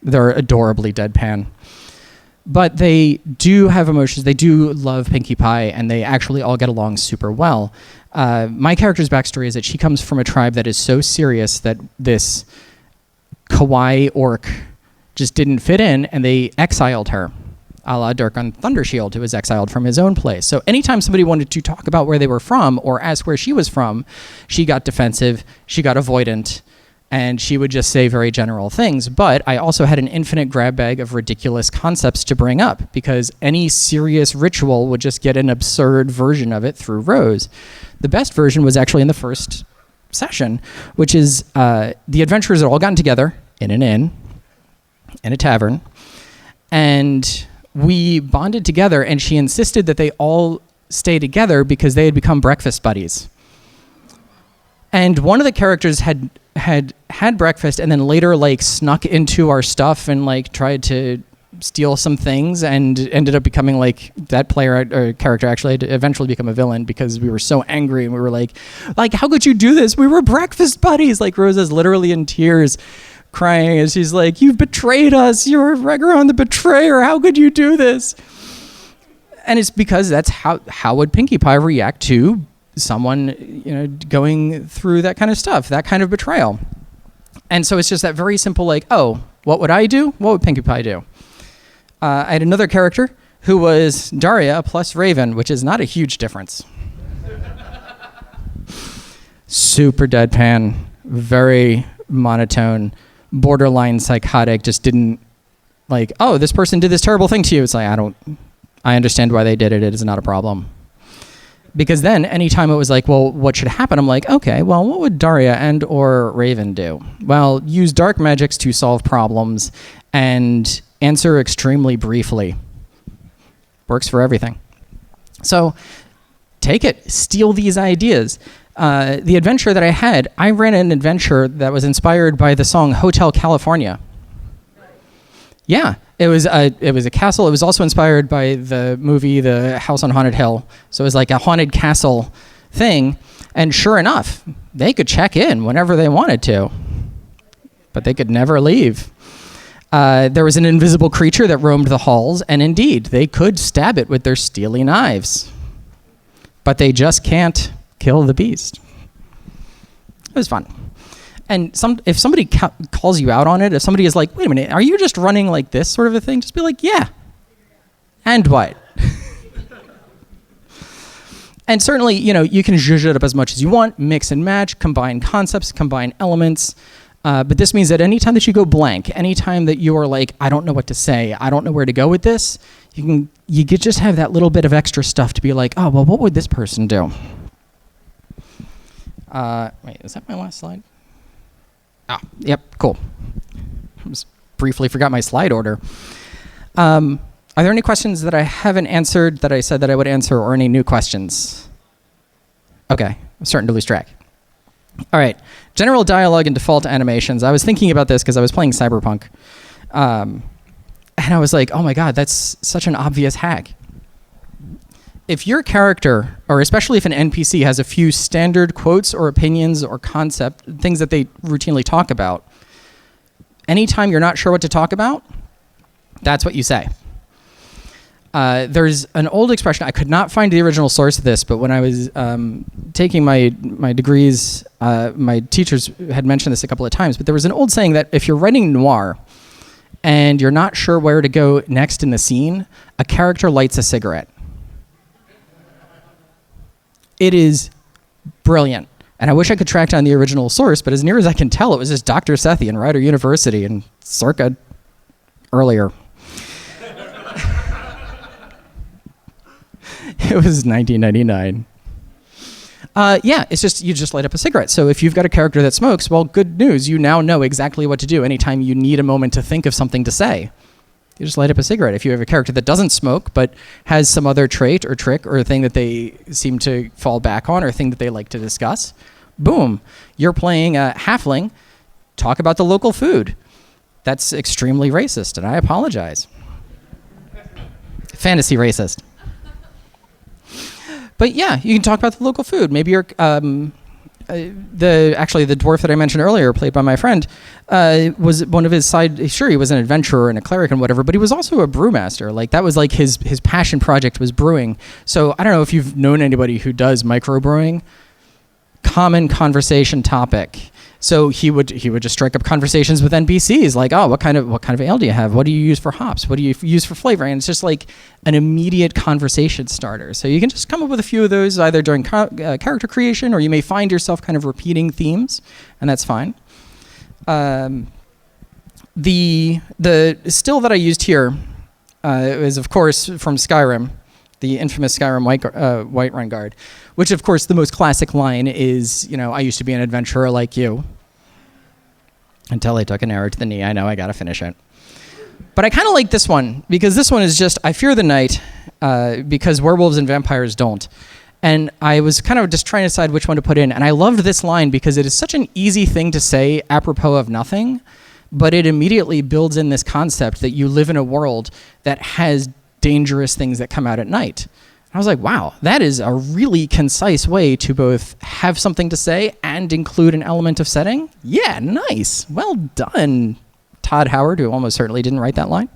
They're adorably deadpan. But they do have emotions. They do love Pinkie Pie, and they actually all get along super well. My character's backstory is that she comes from a tribe that is so serious that this kawaii orc just didn't fit in, and they exiled her, a la Durkan Thundershield, who was exiled from his own place. So anytime somebody wanted to talk about where they were from or ask where she was from, she got defensive, she got avoidant, and she would just say very general things. But I also had an infinite grab bag of ridiculous concepts to bring up, because any serious ritual would just get an absurd version of it through Rose. The best version was actually in the first session, which is the adventurers had all gotten together in an inn, in a tavern, and we bonded together, and she insisted that they all stay together because they had become breakfast buddies. And one of the characters had breakfast and then later like snuck into our stuff and like tried to steal some things and ended up becoming like that player or character actually had to eventually become a villain because we were so angry and we were like how could you do this? We were breakfast buddies. Like Rose is literally in tears, crying as she's like, you've betrayed us. You're Regeron the betrayer. How could you do this? And it's because that's how would Pinkie Pie react to someone, going through that kind of stuff, that kind of betrayal. And so it's just that very simple, like, oh, what would I do? What would Pinkie Pie do? I had another character who was Daria plus Raven, which is not a huge difference. Super deadpan, very monotone, borderline psychotic, just didn't like, oh, this person did this terrible thing to you. It's like, I understand why they did it. It is not a problem. Because then anytime it was like, well, what should happen? I'm like, okay, well, what would Daria and or Raven do? Well, use dark magics to solve problems and answer extremely briefly. Works for everything. So take it, steal these ideas. The adventure that I ran an adventure that was inspired by the song Hotel California. Yeah, it was a castle. It was also inspired by the movie The House on Haunted Hill. So it was like a haunted castle thing. And sure enough, they could check in whenever they wanted to, but they could never leave. There was an invisible creature that roamed the halls, and indeed, they could stab it with their steely knives. But they just can't kill the beast. It was fun. And if somebody calls you out on it, if somebody is like, wait a minute, are you just running like this sort of a thing? Just be like, yeah. And what? And certainly, you can zhuzh it up as much as you want, mix and match, combine concepts, combine elements. But this means that anytime that you go blank, anytime that you are like, I don't know what to say, I don't know where to go with this, you could just have that little bit of extra stuff to be like, oh, well, what would this person do? Wait, is that my last slide? Ah, yep, cool. Just briefly forgot my slide order. Are there any questions that I haven't answered that I said that I would answer, or any new questions? Okay, I'm starting to lose track. All right, general dialogue and default animations. I was thinking about this because I was playing Cyberpunk. And I was like, oh my God, that's such an obvious hack. If your character, or especially if an NPC has a few standard quotes or opinions or concept, things that they routinely talk about, anytime you're not sure what to talk about, that's what you say. There's an old expression, I could not find the original source of this, but when I was taking my degrees My teachers had mentioned this a couple of times, but there was an old saying that if you're writing noir and you're not sure where to go next in the scene, a character lights a cigarette. It is brilliant. And I wish I could track down the original source, but as near as I can tell, it was just Dr. Sethi and Rider University and circa earlier. It was 1999. Yeah, it's just, you just light up a cigarette. So if you've got a character that smokes, well, good news. You now know exactly what to do anytime you need a moment to think of something to say. You just light up a cigarette. If you have a character that doesn't smoke but has some other trait or trick or thing that they seem to fall back on or thing that they like to discuss, boom, you're playing a halfling. Talk about the local food. That's extremely racist, and I apologize. Fantasy racist. But yeah, you can talk about the local food. Maybe you're the dwarf that I mentioned earlier, played by my friend, was one of his side. Sure, he was an adventurer and a cleric and whatever, but he was also a brewmaster. Like that was like his passion project was brewing. So I don't know if you've known anybody who does microbrewing. Common conversation topic. So he would just strike up conversations with NPCs like, oh, what kind of ale do you have? What do you use for hops? What do you use for flavoring? And it's just like an immediate conversation starter. So you can just come up with a few of those either during character creation, or you may find yourself kind of repeating themes, and that's fine. The still that I used here is of course from Skyrim, the infamous Skyrim Whiterun Guard, which of course the most classic line is, I used to be an adventurer like you. Until I took an arrow to the knee. I know, I gotta finish it. But I kind of like this one, because this one is just, I fear the night, because werewolves and vampires don't. And I was kind of just trying to decide which one to put in, and I loved this line because it is such an easy thing to say apropos of nothing, but it immediately builds in this concept that you live in a world that has dangerous things that come out at night. I was like, wow, that is a really concise way to both have something to say and include an element of setting. Yeah, nice. Well done, Todd Howard, who almost certainly didn't write that line.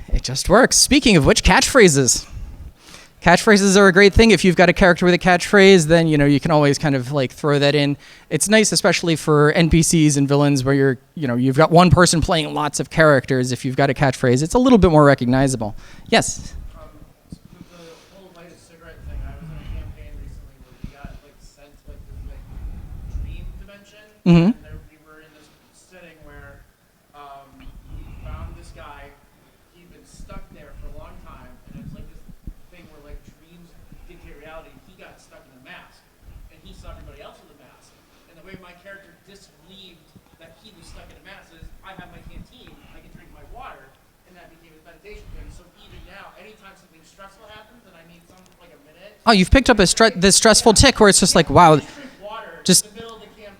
It just works. Speaking of which, catchphrases. Catchphrases are a great thing. If you've got a character with a catchphrase, then you can always kind of like throw that in. It's nice, especially for NPCs and villains, where you've got one person playing lots of characters. If you've got a catchphrase, it's a little bit more recognizable. Yes. The whole light a cigarette thing. I was in a campaign recently where we got sent this dream dimension. Mm-hmm. And we were in this setting where we found this guy. He'd been stuck there for a long time, and it's like this thing where dreams dictate reality. He got stuck in a mask, and he saw everybody else with a mask. And the way my character disbelieved that he was stuck in a mask is, I have my canteen, I can drink my water, and that became his meditation thing. So even now, anytime something stressful happens and I need a minute. Oh, you've picked up this stressful tick where it's just like, wow, Just drink water just- in the middle of the camp.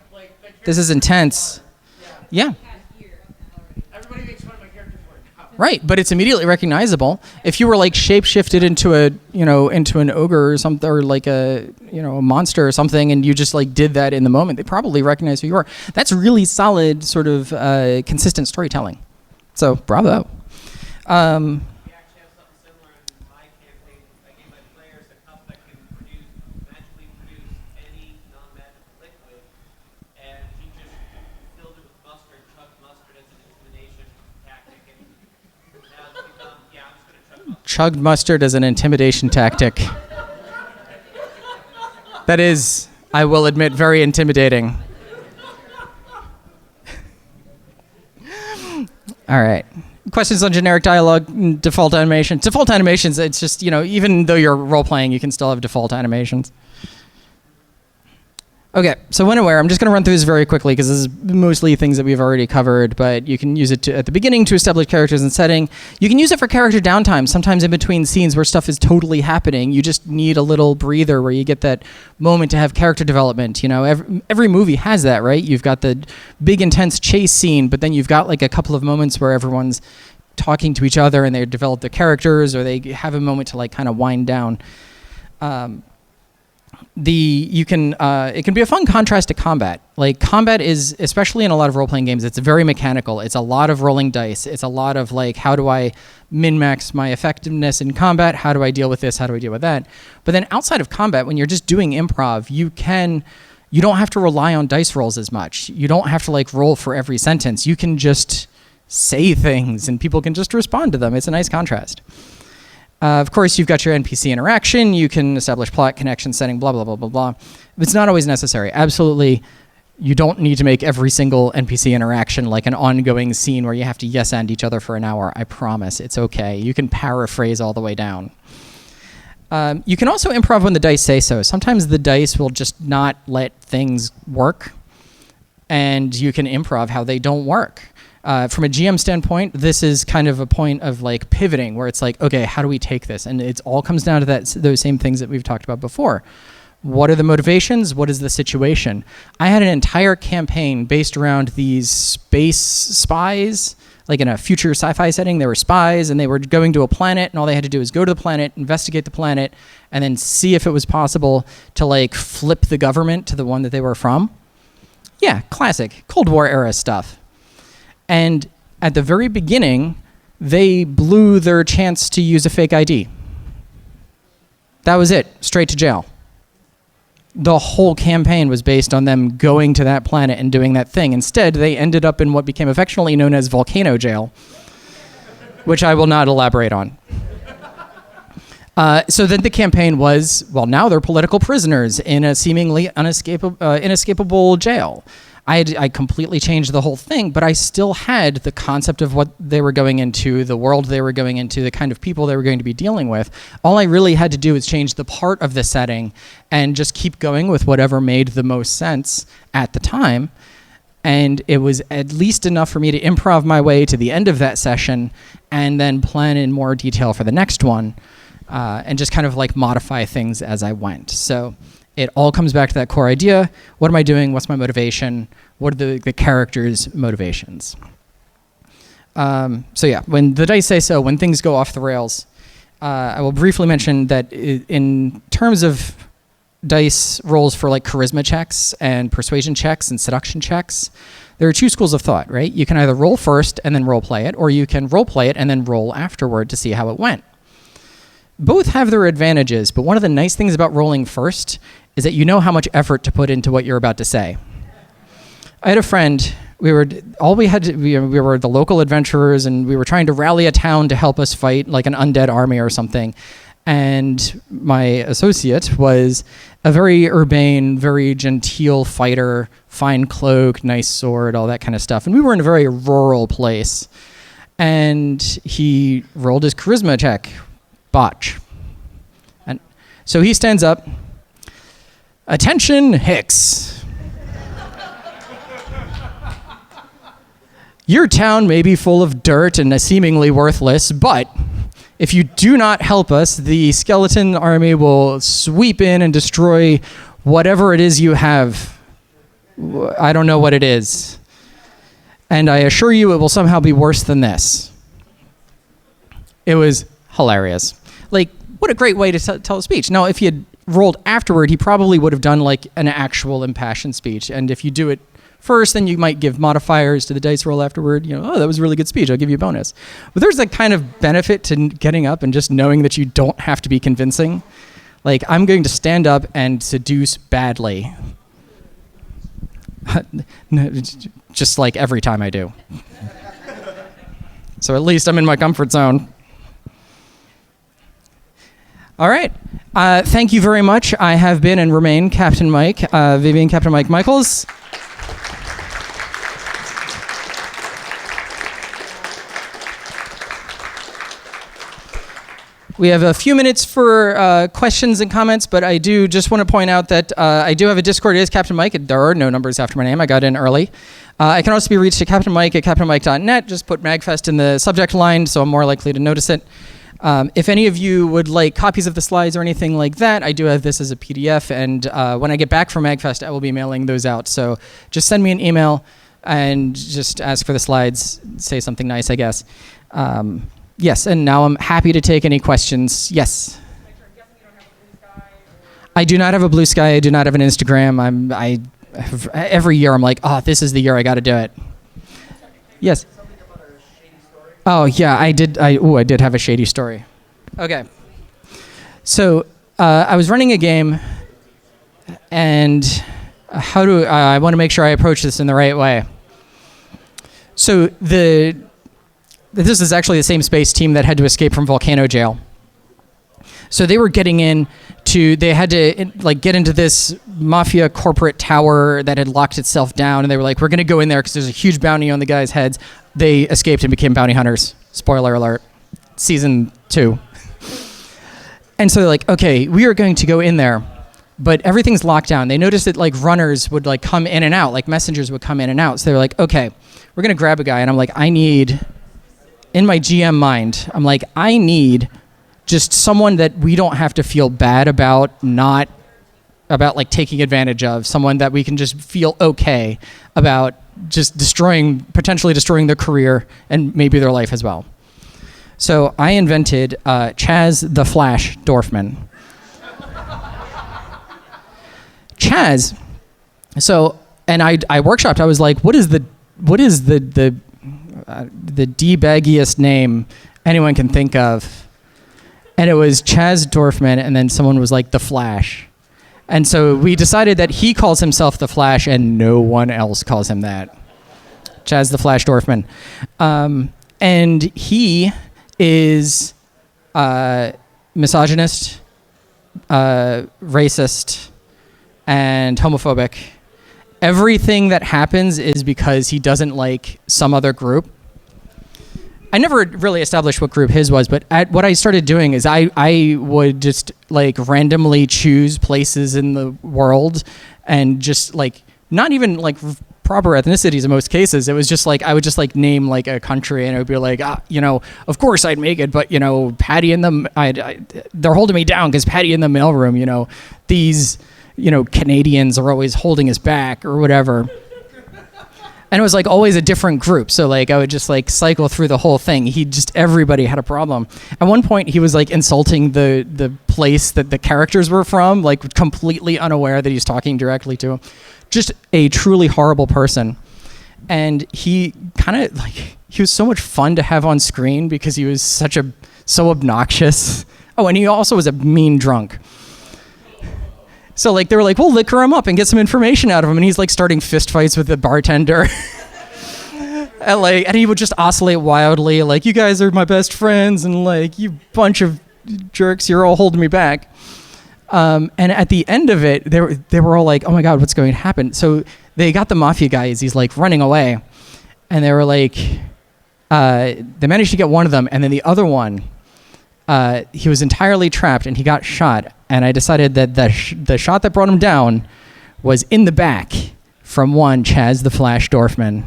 this is intense. Yeah. Everybody makes fun of my character for it now. Right, but it's immediately recognizable. If you were shape-shifted into into an ogre or something, or a monster or something, and you just did that in the moment, they probably recognize who you are. That's really solid, sort of consistent storytelling. So, bravo. We actually have something similar in my campaign. I gave my players a cup that can magically produce any non-magical liquid, and he just filled it with mustard, chugged mustard as an intimidation tactic, and now it's become, I'm just going to chug mustard. Chugged mustard as an intimidation tactic. That is, I will admit, very intimidating. All right. Questions on generic dialogue, default animations. Default animations, it's just, even though you're role-playing, you can still have default animations. Okay, so when aware, I'm just going to run through this very quickly because this is mostly things that we've already covered, but you can use it at the beginning to establish characters and setting. You can use it for character downtime, sometimes in between scenes where stuff is totally happening. You just need a little breather where you get that moment to have character development. Every movie has that, right? You've got the big, intense chase scene, but then you've got a couple of moments where everyone's talking to each other and they develop their characters, or they have a moment to kind of wind down. it can be a fun contrast to combat. Like combat is, especially in a lot of role-playing games, it's very mechanical. It's a lot of rolling dice. It's a lot of like, how do I min-max my effectiveness in combat? How do I deal with this? How do I deal with that? But then outside of combat, when you're just doing improv, you don't have to rely on dice rolls as much. You don't have to like roll for every sentence. You can just say things and people can just respond to them. It's a nice contrast. Of course, you've got your NPC interaction. You can establish plot, connection, setting, blah, blah, blah, blah, blah. It's not always necessary. Absolutely, you don't need to make every single NPC interaction like an ongoing scene where you have to yes and each other for an hour. I promise. It's okay. You can paraphrase all the way down. You can also improv when the dice say so. Sometimes the dice will just not let things work, and you can improv how they don't work. From a GM standpoint, this is kind of a point of like pivoting where it's like, okay, how do we take this? And it all comes down to those same things that we've talked about before. What are the motivations? What is the situation? I had an entire campaign based around these space spies. Like in a future sci-fi setting, they were spies and they were going to a planet, and all they had to do was go to the planet, investigate the planet, and then see if it was possible to like flip the government to the one that they were from. Yeah, classic Cold War era stuff. And at the very beginning, they blew their chance to use a fake ID. That was it, straight to jail. The whole campaign was based on them going to that planet and doing that thing. Instead, they ended up in what became affectionately known as Volcano Jail, which I will not elaborate on. So then the campaign was, well, now they're political prisoners in a seemingly inescapable jail. I completely changed the whole thing, but I still had the concept of what they were going into, the world they were going into, the kind of people they were going to be dealing with. All I really had to do was change the part of the setting and just keep going with whatever made the most sense at the time. And it was at least enough for me to improv my way to the end of that session and then plan in more detail for the next one, and just kind of like modify things as I went. So it all comes back to that core idea. What am I doing? What's my motivation? What are the characters' motivations? So yeah, when the dice say so, when things go off the rails, I will briefly mention that in terms of dice rolls for like charisma checks and persuasion checks and seduction checks, there are two schools of thought, right? You can either roll first and then role play it, or you can role play it and then roll afterward to see how it went. Both have their advantages, but one of the nice things about rolling first is that you know how much effort to put into what you're about to say. I had a friend, we were the local adventurers, and we were trying to rally a town to help us fight like an undead army or something. And my associate was a very urbane, very genteel fighter, fine cloak, nice sword, all that kind of stuff. And we were in a very rural place. And he rolled his charisma check. Botch. And so he stands up. Attention, Hicks. Your town may be full of dirt and seemingly worthless, but if you do not help us, the skeleton army will sweep in and destroy whatever it is you have. I don't know what it is. And I assure you it will somehow be worse than this. It was hilarious. Like, what a great way to tell a speech. Now, if he had rolled afterward, he probably would have done like an actual impassioned speech. And if you do it first, then you might give modifiers to the dice roll afterward. You know, oh, that was a really good speech, I'll give you a bonus. But there's that kind of benefit to getting up and just knowing that you don't have to be convincing. Like, I'm going to stand up and seduce badly. Just like every time I do. So at least I'm in my comfort zone. All right. Thank you very much. I have been and remain Captain Mike, Vivian Captain Mike Michaels. We have a few minutes for questions and comments, but I do just want to point out that I do have a Discord. It is Captain Mike. There are no numbers after my name. I got in early. I can also be reached at captainmike@captainmike.net. Just put MAGFest in the subject line, so I'm more likely to notice it. If any of you would like copies of the slides or anything like that, I do have this as a PDF, and when I get back from MAGFest, I will be mailing those out. So just send me an email and just ask for the slides, say something nice, I guess. Yes, and now I'm happy to take any questions. Yes? I do not have a Blue Sky. I do not have an Instagram. Every year I'm like, oh, this is the year I got to do it. Yes. Something about a shady story? Oh yeah, I did have a shady story. Okay. So I was running a game, and I want to make sure I approach this in the right way. So this is actually the same space team that had to escape from Volcano Jail. So they were getting in they had to like get into this mafia corporate tower that had locked itself down, and they were like, we're going to go in there because there's a huge bounty on the guys' heads. They escaped and became bounty hunters. Spoiler alert. Season 2. And so they're like, okay, we are going to go in there, but everything's locked down. They noticed that like runners would like come in and out, like messengers would come in and out. So they were like, okay, we're going to grab a guy. And I'm like, in my GM mind, I'm like, I need just someone that we don't have to feel bad about, not about like taking advantage of, someone that we can just feel okay about just potentially destroying their career and maybe their life as well. So I invented Chaz the Flash Dorfman. Chaz. So, and I workshopped. I was like, what is the D-baggiest name anyone can think of? And it was Chaz Dorfman, and then someone was like, The Flash. And so we decided that he calls himself The Flash, and no one else calls him that. Chaz the Flash Dorfman. And he is misogynist, racist, and homophobic. Everything that happens is because he doesn't like some other group. I never really established what group his was, but what I started doing is I would just like randomly choose places in the world and just like not even like proper ethnicities in most cases. It was just like I would just like name like a country, and it would be like, of course I'd make it, but Patty and them, they're holding me down because Patty in the mailroom, these Canadians are always holding us back or whatever. And it was like always a different group. So like I would just like cycle through the whole thing. Everybody had a problem. At one point he was like insulting the place that the characters were from, like completely unaware that he's talking directly to him. Just a truly horrible person. And he was so much fun to have on screen because he was so obnoxious. Oh, and he also was a mean drunk. So like they were like, we'll liquor him up and get some information out of him, and he's like starting fist fights with the bartender. and he would just oscillate wildly, like, you guys are my best friends, and like, you bunch of jerks, you're all holding me back. And at the end of it, they were all like, oh my God, what's going to happen? So they got the mafia guy as he's like running away, and they were like, they managed to get one of them, and then the other one, he was entirely trapped and he got shot. And I decided that the shot that brought him down was in the back from one Chaz the Flash Dorfman,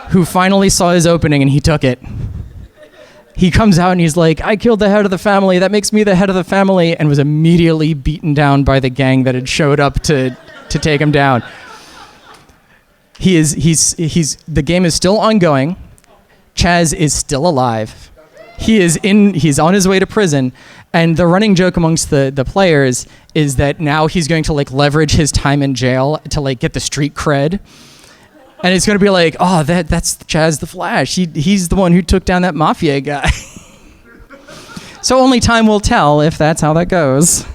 who finally saw his opening and he took it. He comes out and he's like, I killed the head of the family. That makes me the head of the family, and was immediately beaten down by the gang that had showed up to take him down. The game is still ongoing. Chaz is still alive. He's on his way to prison, and the running joke amongst the players is that now he's going to like leverage his time in jail to like get the street cred, and it's going to be like, oh, that's Chaz the Flash. He's the one who took down that mafia guy. So only time will tell if that's how that goes.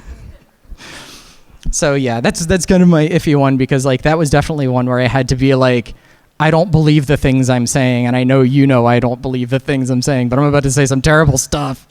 So yeah, that's kind of my iffy one, because like that was definitely one where I had to be like, I don't believe the things I'm saying, and I know I don't believe the things I'm saying, but I'm about to say some terrible stuff.